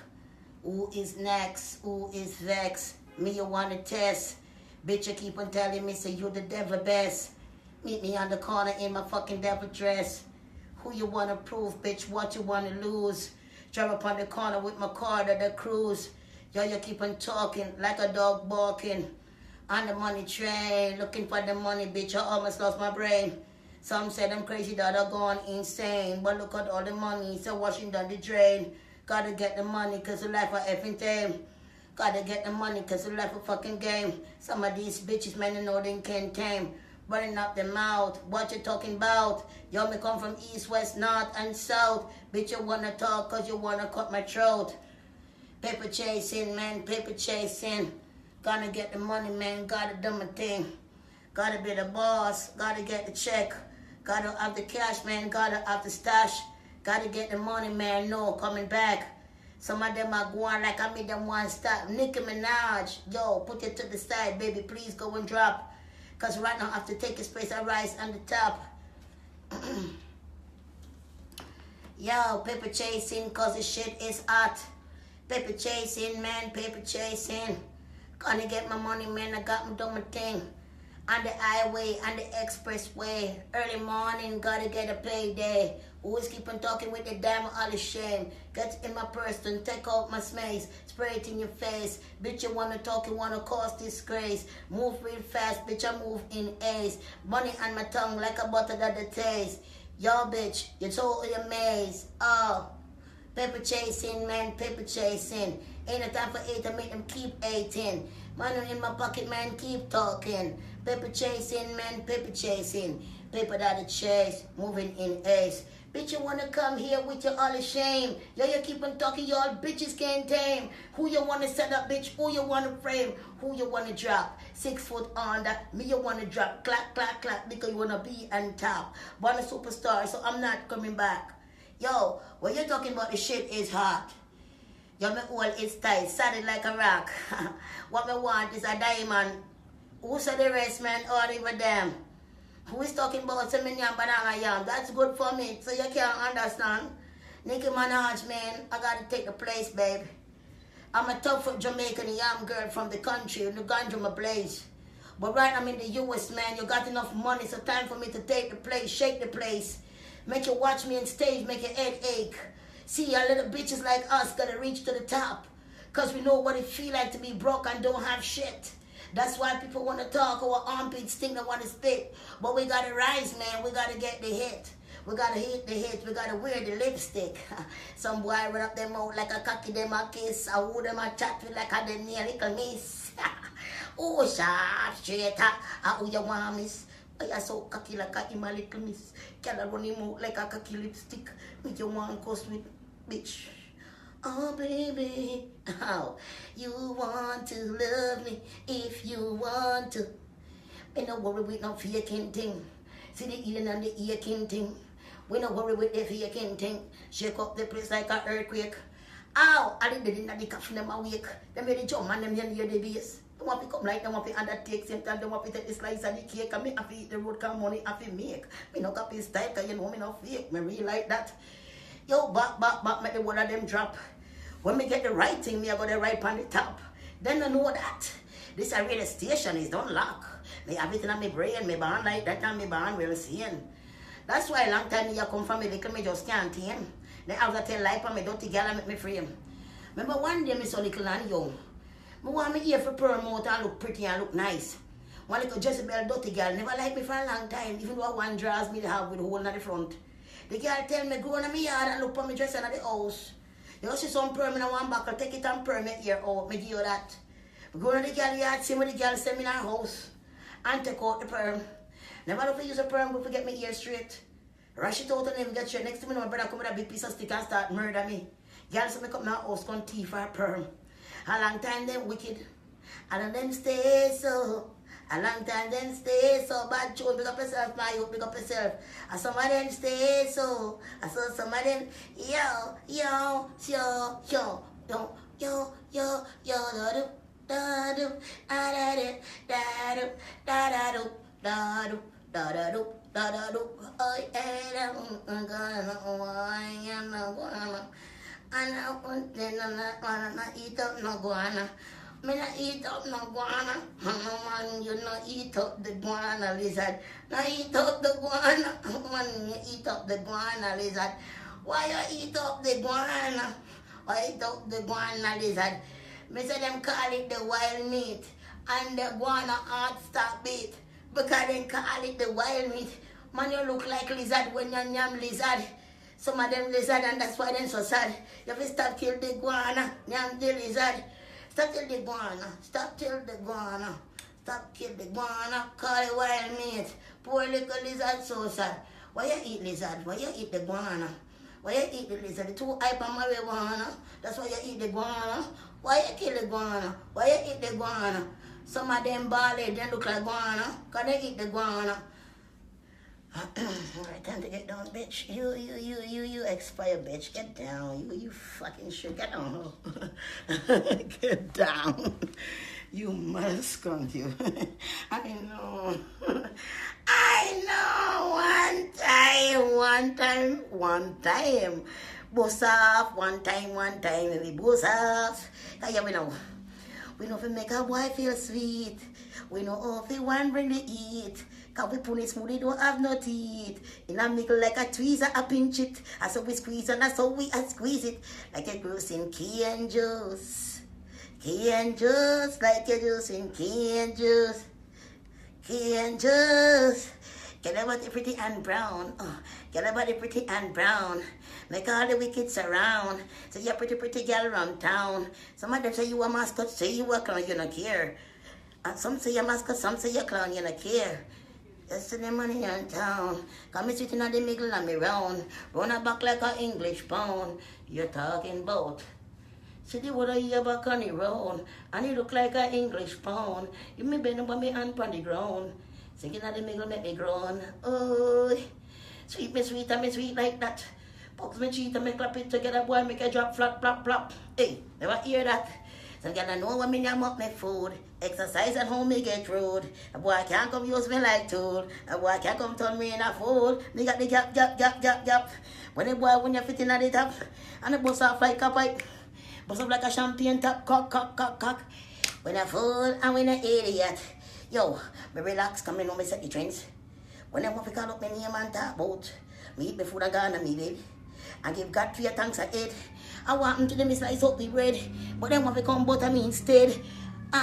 Who is next? Who is vexed? Me you wanna test. Bitch, you keep on telling me, say you the devil best. Meet me on the corner in my fucking devil dress. Who you wanna prove, bitch? What you wanna lose? Drive up on the corner with my car to the cruise. Yo, you keep on talking like a dog barking. On the money train, looking for the money, bitch. I almost lost my brain. Some said I'm crazy, that I gone insane. But look at all the money, so washing down the drain. Gotta get the money, cause the life of effing tame. Gotta get the money, cause the life of fucking game. Some of these bitches, man, you know they can't tame. Burning up their mouth, what you talking about? Yo, me come from east, west, north, and south. Bitch, you wanna talk, cause you wanna cut my throat. Paper chasing, man, paper chasing. Gotta get the money, man. Gotta do my thing. Gotta be the boss. Gotta get the check. Gotta have the cash, man. Gotta have the stash. Gotta get the money, man. No coming back. Some of them are going like I made them one stop. Nicki Minaj, yo, put it to the side, baby. Please go and drop. Cause right now I have to take his place. I rise on the top. Yo, paper chasing, cause the shit is hot. Paper chasing, man, paper chasing. Gonna get my money, man. I got me doing my thing. On the highway, on the expressway. Early morning, gotta get a payday. Always keep on talking with the damn all the shame. Get in my person, take out my smace. Spray it in your face. Bitch, you wanna talk, you wanna cause disgrace. Move real fast, bitch, I move in ace. Money on my tongue like a butter that the taste. Yo, bitch, you're totally amazed. Oh, paper chasing, man, paper chasing. Ain't no time for 8 to make them keep 18. Money in my pocket, man, keep talking. Paper chasing, man, paper chasing. Paper that it chase, moving in ace. Bitch, you wanna come here with your all the shame. Yo, you keep on talking, y'all bitches can't tame. Who you wanna set up, bitch? Who you wanna frame? Who you wanna drop? 6 foot under, me you wanna drop. Clap, clap, clap, because you wanna be on top. Born a superstar, so I'm not coming back. Yo, when you're talking about the shit is hot. Yo, me all is tight, solid like a rock. What me want is a diamond. Who said the rest, man? Olivet them. Who is talking about some yam banana yam? That's good for me, so you can't understand. Nicki Minaj, man, I gotta take the place, babe. I'm a tough Jamaican yam girl from the country, the ganja my place. But right now I'm in the US, man, you got enough money, so time for me to take the place, shake the place. Make you watch me on stage, make your head ache. See, our little bitches like us gotta reach to the top. Cause we know what it feel like to be broke and don't have shit. That's why people want to talk, our armpits think they want to spit. But we got to rise, man. We got to get the hit. We got to hit the hit. We got to wear the lipstick. Some boy run up them out like a cocky them a kiss. I would them a chat with like a near little miss. Oh, sharp straight. Who you want, miss? Oh, you're so cocky like a my little miss. Can I run him out like a cocky lipstick? With your one course with bitch. Oh, baby, how you want to love me if you want to. We no worry with no faking thing. See the eating and the aching thing. We no worry with the faking thing. Shake up the place like an earthquake. Ow, I didn't in the coffin them awake. They made the jump and them near the base. They want to come like they want to undertake same time. They want to take the slice of the cake and me have to eat the road come money have to make. Me no copy style because you know me no fake. Me really like that. Yo, back, make the one of them drop. When me get the right thing, me I got the right on the top. Then I know that this radio station is don't lock. Me have it in my brain, me born like that and me born well seeing. That's why a long time me I come from me little me just can't tame. Then after tell life on me dirty girl and make me frame. Remember one day me so little and young. Me want me ear for promote and look pretty and look nice. One little Jezebel dirty girl never like me for a long time, even though one draws me to have with a hole in the front. The girl tell me go in my yard and look for me dress in the house. You see some perm in one back, I'll take it and perm it here out, me give you that. We go to the girl yard, see what the girl send me in her house, and take out the perm. Never look to use a perm, go to get my ear straight. Rush it out and then get straight. Next to me, my brother come with a big piece of stick and start murder me. Girl say me come to my house, come tea for a perm. A long time them wicked, and them stay so. A long time them stay so bad. Joe, pick up yourself, my you pick up yourself. And some of them stay so. And so some of them, yo, da do, da do, da do, da do, da do, da do, da do. I am gonna, I don't eat up no guana. Me not eat up no guana. Man, you not eat up the guana lizard. Not eat up the guana. Man, you eat up the guana lizard. Why you eat up the guana? Why eat up the guana lizard? Me say them call it the wild meat. And the guana heart stop beat. Because they call it the wild meat. Man, you look like lizard when you yam lizard. Some of them lizard and that's why they're so sad. You have to stop kill the guana, yam the lizard. Stop till the guana, stop till the guana, stop kill the guana, call it wild meat. Poor little lizard so sad. Why you eat lizard? Why you eat the guana? Why you eat the lizard? The two hype on marijuana. That's why you eat the guana. Why you kill the guana? Why you eat the guana? Some of them barley, they look like guana. Cause they eat the guana. Alright, time to get down, bitch. You expire, bitch. Get down. You fucking shit. Get down. Get down. You mother skunk, you. I know. I know. One time. Boss off. One time. We boss off. Cause yeah, we know if we make a boy feel sweet. We know if we want bring the eat. Cause we put it smoothie don't have no teeth. In a middle like a tweezer, a pinch it. And so we squeeze and that's how we squeeze it. Like a juice in cane juice. Cane juice, like a juice in cane juice. Cane juice. Get her body pretty and brown. Get her body pretty and brown. Make all the wicked surround. Say you're pretty girl around town. Some of them say you a mascot, say you a clown, you don't care. And some say you're mascot, some say you're clown, you don't care. Just the money in town. Come me sitting on the middle and me round. Run a back like an English pound. You're talking about. See the water your back on the round. And you look like an English pound. You may bend up on me hand on the ground. Singing on the middle make me groan. Oh, sweet me sweet like that. Box me cheat and me clap it together, boy, make a drop, flop, plop, plop. Hey, never hear that. Some girl I know when me yam up me food. Exercise at home me get rude. A boy can't come use me like tool. A boy can't come turn me in a fool. Me got the gap. When you fit in at the top, and the bust off like a pipe. Bust up like a champagne top, cock. When I fool and when I idiot. Yo, me relax, come in home, me set the trends. When I want to call up my name and talk about, me eat my food and go on me bed. And give God 3 thanks I ate. I want them to them slice up the bread. But then want to come butter me instead. The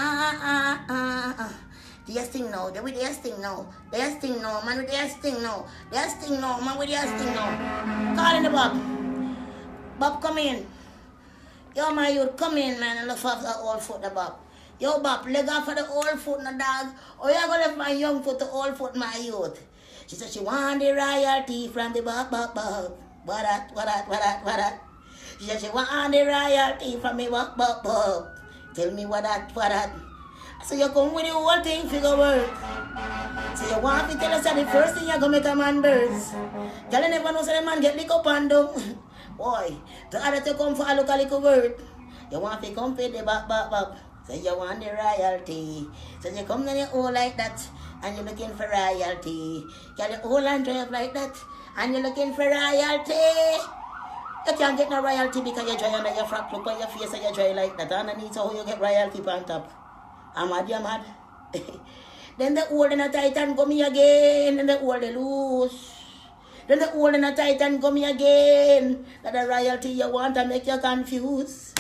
thing now, they with the thing now. The thing now, man with the thing now. The thing now, man with the thing now. Call in the Bob. Bob, come in. Yo, my youth, come in, man, and look after the old foot, the Bob. Yo, Bob, leg off for the old foot, the dog. Or you gonna left my young foot to old foot, my youth. She said she want the royalty from the Bob. What that? She said she want the royalty from me, Bob. Tell me what that. So you come with the whole thing, figure work. So you want to tell us that the first thing you're gonna make a man burst. Tell you never know so the man get lick up and down. Boy, the other to come for a little word. You want to come for the Bob. So you want the royalty. So you come to the hole like that, and you're looking for royalty. Get the hole and drive like that, and you're looking for royalty. You can't get no royalty because you're dry under your frock, look on your face and you're dry like that. Underneath how you get royalty on top. I'm mad. Then the old and the titan go me again, and the old they loose. Then the old and the titan go me again. That the royalty you want to make you confused.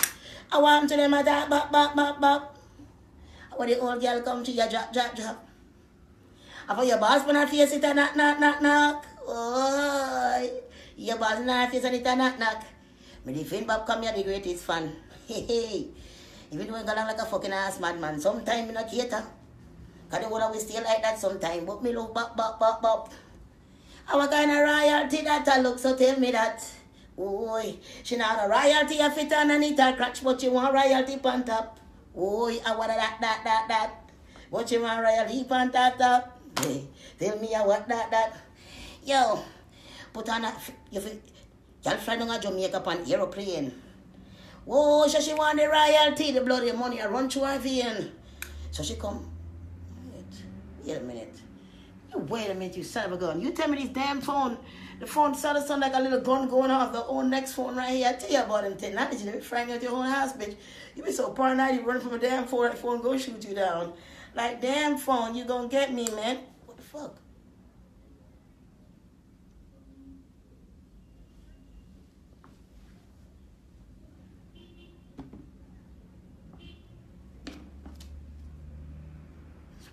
I want to them at that back. When the old girl come to you, drop. After your boss when I face it and knock. Oh, your boss when I face it and knock. Me the film Bob come here the greatest fan. Hey. Even though I go like a fucking ass madman, sometime in a cater. Cause the world always stay like that sometime. But me look back. I what kind of royalty that I look, so tell me that. Oi, she not a royalty a fit underneath her crotch, but you want royalty on top. Oi, I want that. But you want royalty on top. Hey, tell me I want that. Yo, put on a, y'all flying on a Jamaica on aeroplane. Whoa, so she want the royalty, the bloody money I run through her vein. So she come. Wait a minute. You wait a minute, you son of a gun. You tell me this damn phone. The phone sound like a little gun going off. The own next phone right here. I tell you about them technology. They be frying out your own house, bitch. You be so paranoid, you run from a damn phone, that phone go shoot you down. Like, damn phone, you gonna get me, man. What the fuck?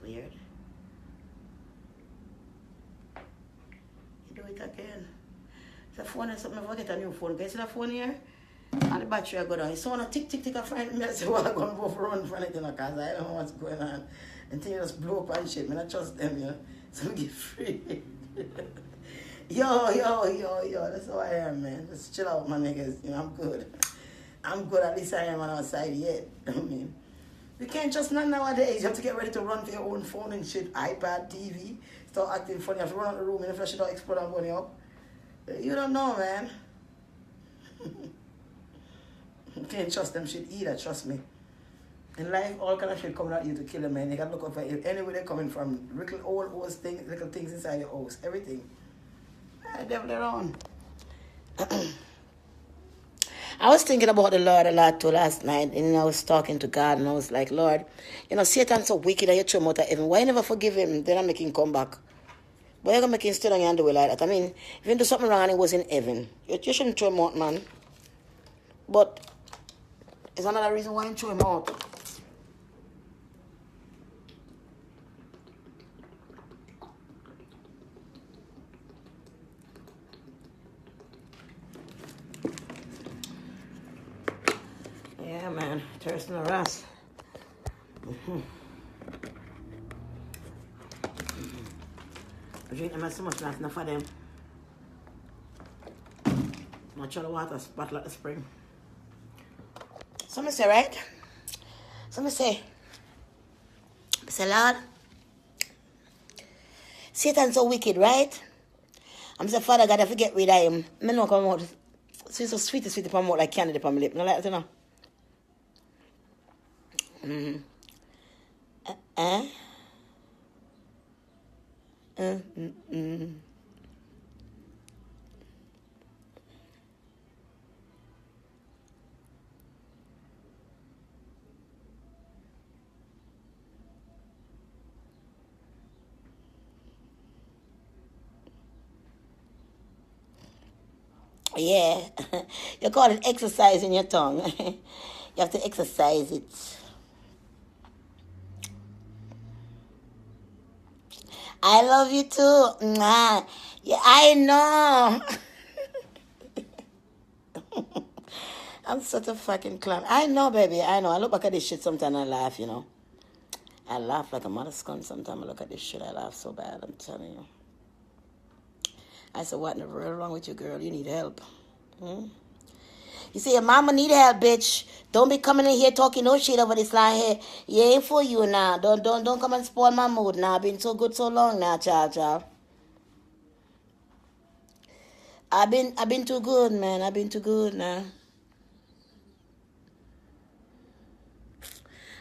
Weird. You do it again. The phone is something. If I get a new phone, can you see the phone here? And the battery I go down. It's so on a tick. I find me. I say, well, I'm going to go for a run for anything because I don't know what's going on. And things just blow up and shit. I don't trust them, you know. So I get free. Yo. That's how I am, man. Just chill out, my niggas. You know, I'm good. I'm good. At least I am on our side yet. I mean, you can't just none nowadays. You have to get ready to run for your own phone and shit. iPad, TV. Start acting funny. You have to run out the room and if I should not explode and bunny up. You don't know, man. You can't trust them shit either, trust me. In life, all kind of shit coming at you to kill a man. You gotta look up for it. Anywhere they're coming from. Little old things, little things inside your house. Everything. Devil around. I was thinking about the Lord a lot too last night, and I was talking to God, and I was like, Lord, you know, Satan's so wicked that you throw him out of heaven. Why you never forgive him? Then I make him come back. Why you gonna make him still on your underwear like that? I mean, if you do something wrong and he was in heaven, you shouldn't throw him out, man. But it's another reason why you throw him out. Yeah, man. Thirsting the rust. I drink them so much, not enough for them. Not sure the water spot like the spring. Somebody say, right? Somebody say, Lord, Satan's so wicked, right? I'm saying, Father God, if I get rid of him, I know come out. So sweet upon my mouth like candy upon my lip. You know, like that, you know? Yeah, you call it exercise in your tongue. You have to exercise it. I love you too. Mwah. Yeah, I know. I'm such a fucking clown. I know, baby. I know. I look back at this shit sometimes and I laugh, you know. I laugh like a mother scum sometimes. I look at this shit. I laugh so bad. I'm telling you. I said, what in the world wrong with you, girl? You need help. You say, your mama need help, bitch. Don't be coming in here talking no shit over this line here. You ain't for you now. Don't come and spoil my mood now. I've been so good so long now, child. I've been too good, man. I've been too good now.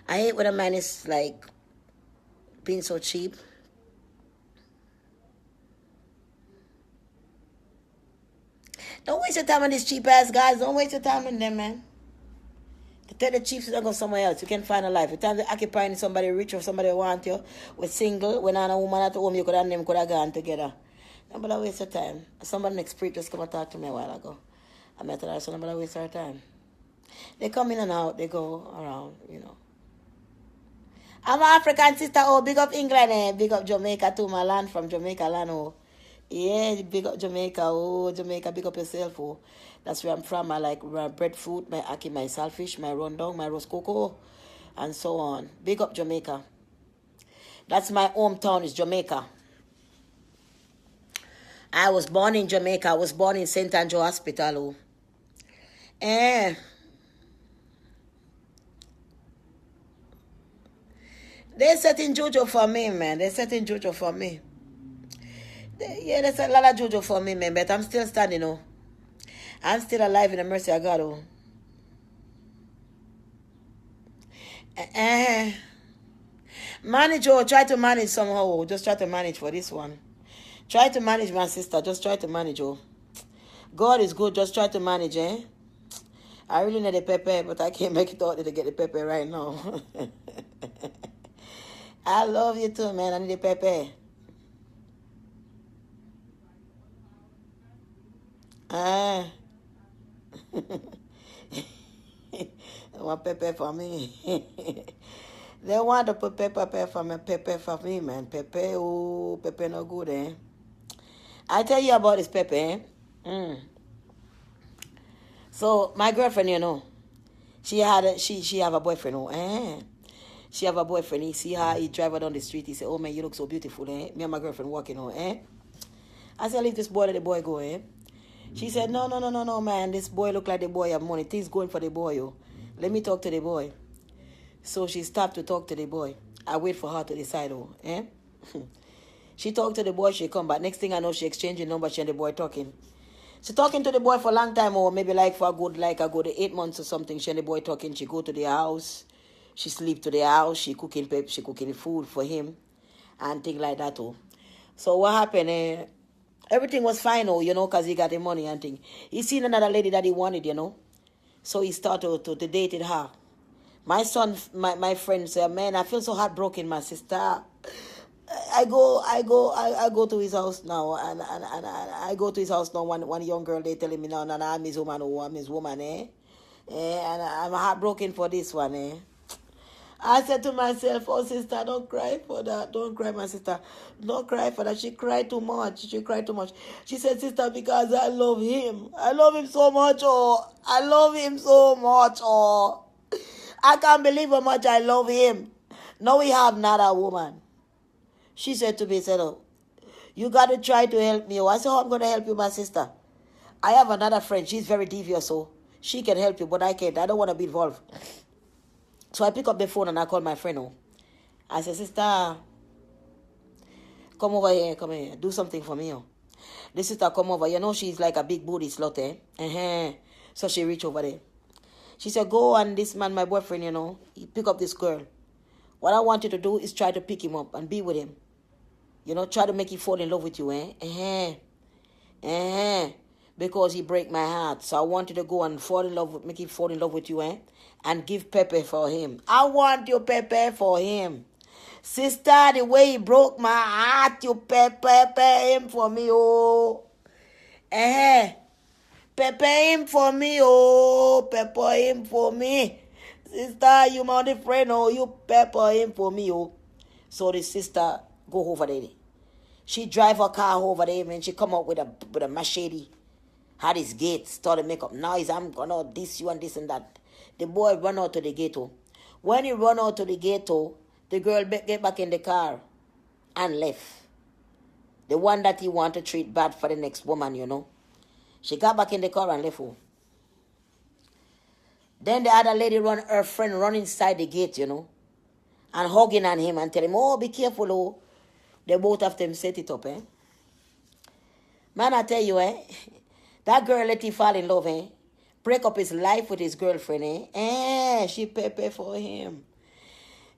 I hate when a man is like being so cheap. Don't waste your time on these cheap ass guys. Don't waste your time on them, man. To tell the chiefs to go somewhere else. You can find a life. You time to occupying somebody rich or somebody want you. With single. When I'm a woman at home, you could have them could have gone together. Nobody waste your time. Somebody next priest just come and talk to me a while ago. I met her, so nobody waste her time. They come in and out. They go around, you know. I'm an African sister. Oh, big up England, eh? Big up Jamaica too. My land from Jamaica land. Oh. Yeah, big up Jamaica. Oh, Jamaica, big up yourself. Oh. That's where I'm from. I like my breadfruit, my ackee, my saltfish, my rundown, my roast cocoa, and so on. Big up Jamaica. That's my hometown is Jamaica. I was born in Jamaica. I was born in St. Andrew Hospital. Oh. Eh. They're setting JoJo for me, man. They're setting JoJo for me. Yeah, there's a lot of JoJo for me, man. But I'm still standing, oh. I'm still alive in the mercy of God, oh. Manage, oh. Try to manage somehow, oh. Just try to manage for this one. Try to manage, my sister. Just try to manage, oh. God is good. Just try to manage, eh? I really need the pepper, but I can't make it out to get the pepper right now. I love you too, man. I need the pepper. They want pepper for me. They want to put pepper for me, man. Pepper, oh, pepper no good, eh? I tell you about this pepper, eh? So my girlfriend, you know, she have a boyfriend, oh, eh? She have a boyfriend. He see her, he drive her down the street. He say, oh man, you look so beautiful, eh? Me and my girlfriend walking, oh, eh? I said, leave this boy, let the boy go, eh? She said, no, no, no, no, no, man. This boy look like the boy have money. Things going for the boy, oh. Let me talk to the boy. So she stopped to talk to the boy. I wait for her to decide, oh, eh? She talked to the boy, she come back. Next thing I know, she exchanging number, she and the boy talking. She talking to the boy for a long time, or maybe like for a good 8 months or something. She and the boy talking. She go to the house. She sleep to the house. She cooking food for him. And things like that, oh. So what happened, everything was fine, oh, because he got the money and thing. He seen another lady that he wanted, So he started to dated her. My son, my friend said, man, I feel so heartbroken, my sister. I go to his house now, and I go to his house now. One young girl, they telling me now, no, I'm his woman, oh, I'm his woman, eh? And I'm heartbroken for this one, eh? I said to myself, oh, sister, don't cry for that. Don't cry, my sister. Don't cry for that. She cried too much. She said, sister, because I love him. I love him so much, oh. I love him so much, oh. I can't believe how much I love him. Now we have another woman. She said to me, oh, you got to try to help me. Oh, I said, oh, I'm going to help you, my sister. I have another friend. She's very devious, so she can help you, but I can't. I don't want to be involved. So I pick up the phone and I call my friend. Oh. I said, sister, come over here, come here. Do something for me. Oh. The sister come over. She's like a big booty slut, eh? Uh-huh. So she reach over there. She said, go and this man, my boyfriend, he pick up this girl. What I want you to do is try to pick him up and be with him. Try to make him fall in love with you, eh? Uh-huh. Uh-huh. Because he break my heart. So I want you to go and make him fall in love with you, eh? And give Pepe for him. I want you Pepe for him. Sister, the way he broke my heart, you Pepe him for me, oh. Eh? Pepe him for me, oh. Pepe him for me. Sister, you my only friend, oh. You Pepe him for me, oh. So the sister go over there. She drive her car over there, and she come up with a machete. Had his gate, started make up noise. I'm gonna this you and this and that. The boy run out to the ghetto. When he run out to the ghetto, the girl get back in the car and left. The one that he want to treat bad for the next woman, She got back in the car and left. Oh. Then the other lady her friend run inside the gate, and hugging on him and tell him, oh, be careful, oh. They both of them set it up, eh? Man, I tell you, eh? That girl let him fall in love, eh? Break up his life with his girlfriend, eh? She pay for him.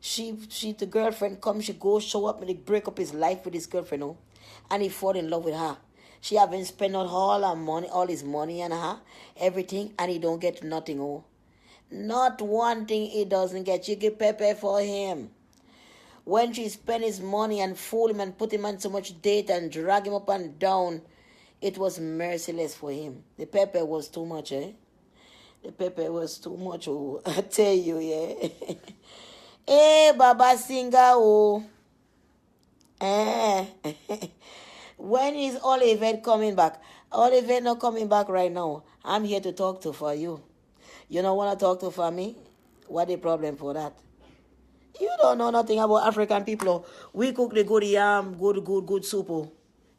The girlfriend come, she go show up and they break up his life with his girlfriend, oh. And he fall in love with her. She haven't spent all her money, all his money and her, everything, and he don't get nothing, oh. Not one thing he doesn't get. She give Pepe for him. When she spend his money and fool him and put him on so much date and drag him up and down, it was merciless for him. The Pepe was too much, eh? The Pepe was too much, oh. I tell you, yeah. Hey, Baba Singa, oh. When is Olivet coming back? Olivet not coming back right now. I'm here to talk to for you. You don't want to talk to for me? What the problem for that? You don't know nothing about African people. We cook the good yam, good soup. Oh.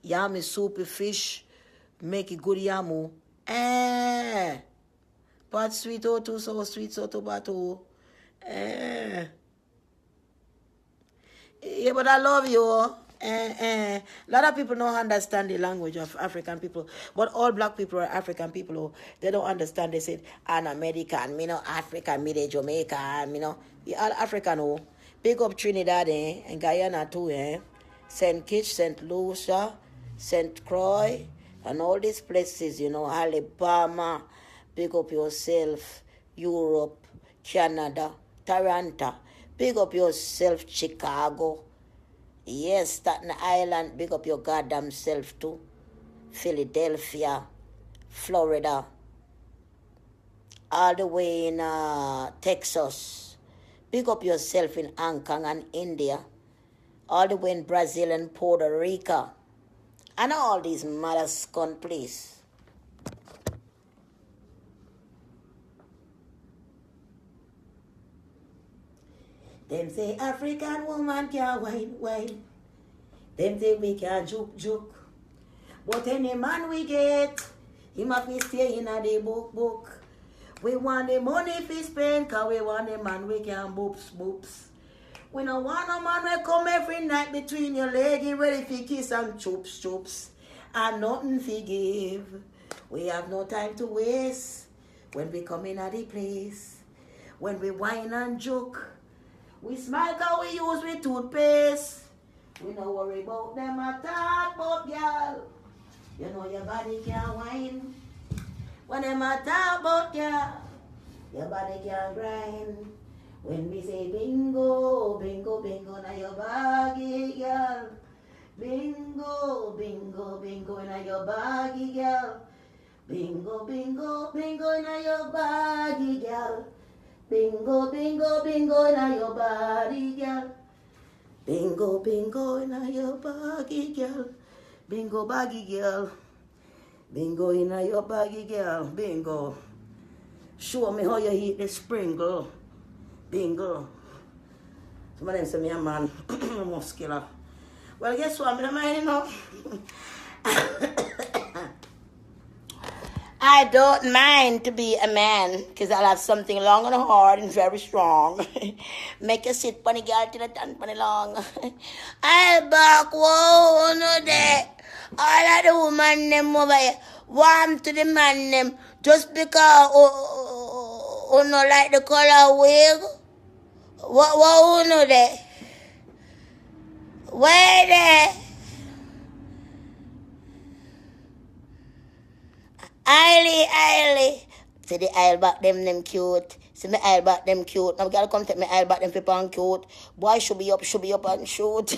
Yam is soup, fish, make it good yam. Oh. But sweet, oh, too so sweet, so tomato. Yeah, but I love you. A lot of people don't understand the language of African people, but all black people are African people. Oh, they don't understand. They said, I'm American, African, me Jamaica, we all African. Oh, pick up Trinidad, and Guyana too, St. Kitts, St. Lucia, St. Croix, and all these places, Alabama. Pick up yourself, Europe, Canada, Toronto. Pick up yourself, Chicago. Yes, Staten Island. Pick up your goddamn self too. Philadelphia, Florida. All the way in Texas. Pick up yourself in Hong Kong and India. All the way in Brazil and Puerto Rico. And all these mother scum places. Them say African woman can't wine. Them say we can't joke. But any man we get, he must be stay in a the book. We want the money if we spend, cause we want the man we can boops. We don't want a man we come every night between your legs, ready for kiss and chops. And nothing forgive. We have no time to waste when we come in at the place. When we whine and joke, we smile cause we use with toothpaste. We don't worry about them attack, but girl, you know your body can whine. When them attack, but girl, your body can grind. When we say bingo, now your baggy girl. Bingo, now your baggy girl. Bingo, now your baggy girl. Bingo, now your body girl. Bingo, now your baggy girl. Bingo, baggy girl. Bingo, in your baggy girl. Bingo. Show me how you eat the sprinkle. Bingo. Some of them say me a man muscular. Well, guess what? I'm not mind enough. I don't mind to be a man because I'll have something long and hard and very strong. Make you sit funny girl till the done funny long. I'll back whoa no day. All of the woman them over here warm to the man them just because who no like the color wig. What who know that? Where there? Eily. See the aisle back them cute. See me aisle back them cute. Now we gotta come take me aisle back them people and cute. Boy should be up and shoot.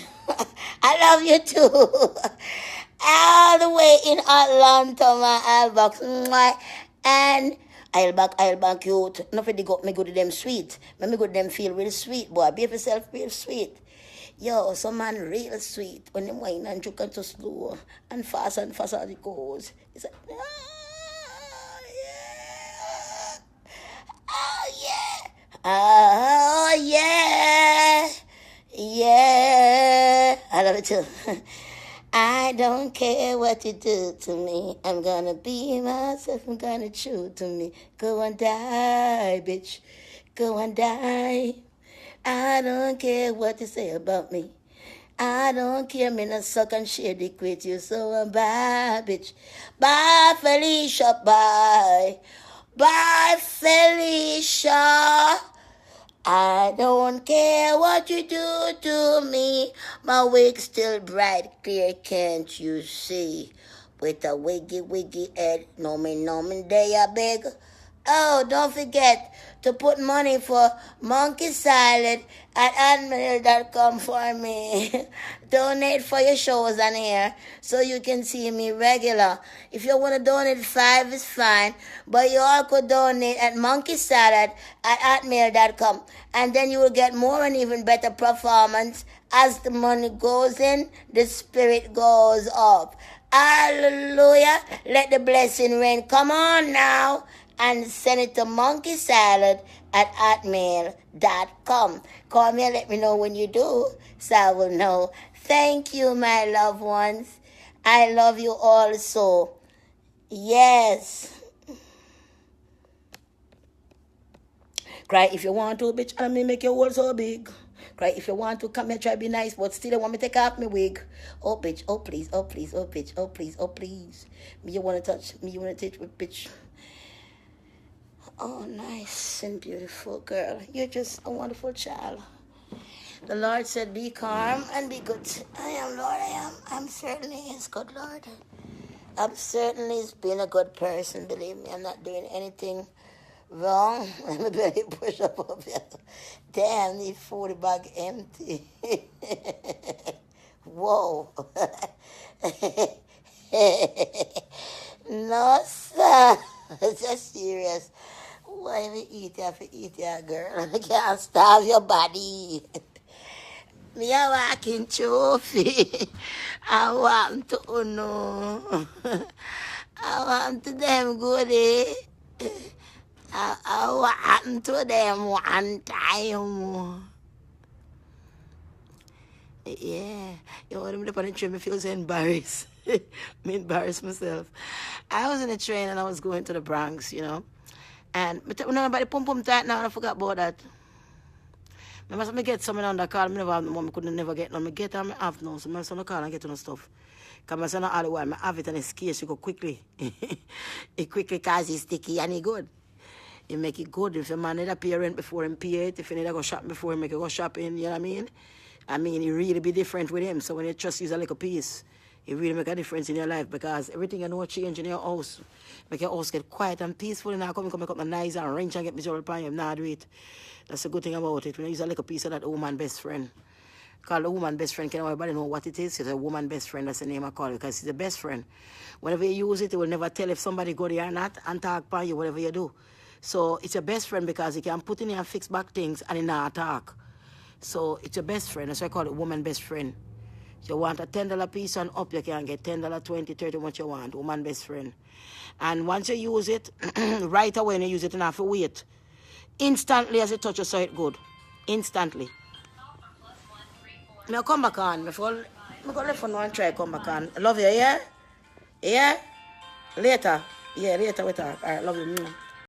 I love you too. All the way in Atlanta, my aisle back. And aisle back cute. Nothing they got me good to them sweet. Make me good to them feel real sweet, boy. Be yourself real sweet. Yo, some man real sweet. When them wine and juke and so slow and fast as it goes. It's like, oh yeah. I love it too. I don't care what you do to me. I'm gonna be myself. I'm gonna chew to me. Go and die, bitch. Go and die. I don't care what you say about me. I don't care, me not suck and share dick with you. So bye, bitch. Bye, Felicia. Bye. Bye, Felicia. I don't care what you do to me. My wig's still bright, clear, can't you see? With a wiggy head, no me, they are big. Oh, don't forget to put money for monkey salad at admiral.com for me. Donate for your shows on here so you can see me regular. If you want to donate $5 is fine, but you all could donate at monkey salad at admiral.com, and then you will get more and even better performance. As the money goes in, the spirit goes up. Hallelujah. Let the blessing rain. Come on now. And send it to monkeysalad at hotmail.com. Call me and let me know when you do, so I will know. Thank you, my loved ones. I love you all so. Yes. Cry if you want to, bitch, and me make your world so big. Cry if you want to, come here, try be nice, but still I want me to take off my wig. Oh, bitch, oh, please, oh, please, oh, bitch, oh, please, oh, please. Me, you want to touch, me, you want to touch with bitch. Oh, nice and beautiful girl. You're just a wonderful child. The Lord said, be calm and be good. I am, Lord, I am. I'm certainly His good Lord. I'm certainly being a good person. Believe me, I'm not doing anything wrong. Let me barely push up here. Damn, the 40 bag empty. Whoa. No, sir. It's just serious. Why we eat ya, girl? I can't starve your body. Me a walking trophy. I want to know. I want to them goodie. I want to them one time. Yeah. You know, when I'm up on the train, I feel so embarrassed. Me embarrass myself. I was in a train and I was going to the Bronx, you know. And when nobody pum pum tight now, I forgot about that. I must get something on the car. I never have no one. I couldn't never get none. I get on my have now. So I must on the car and get on the stuff. Because I say all the while, I have it and it's scarce. You go quickly. It quickly cause it's sticky and it good. You make it good. If a man need a pay rent before him pay it, if you need to go shopping before him make it go shopping, you know what I mean? I mean, it really be different with him. So when you trust use a little piece, it really make a difference in your life because everything you know change in your house. Make your house get quiet and peaceful and now come make up the nice and range and get miserable upon you. Nah, do it. That's the good thing about it. When you use a little piece of that woman best friend. Call the woman best friend. Can everybody know what it is? It's a woman best friend. That's the name I call it because it's the best friend. Whenever you use it, it will never tell if somebody go there or not and talk upon you, whatever you do. So it's your best friend because you can put in and fix back things and it not attack. So it's your best friend. That's why I call it woman best friend. If you want a $10 piece and up, you can get $10, $20, $30, what you want. Woman best friend. And once you use it, right away when you use it, you have to wait. Instantly as you touch it, so it good. Instantly. I'll come back on. Before I go left on one try come back on. I love you, yeah? Yeah? Later. Yeah, later we talk. Alright, love you.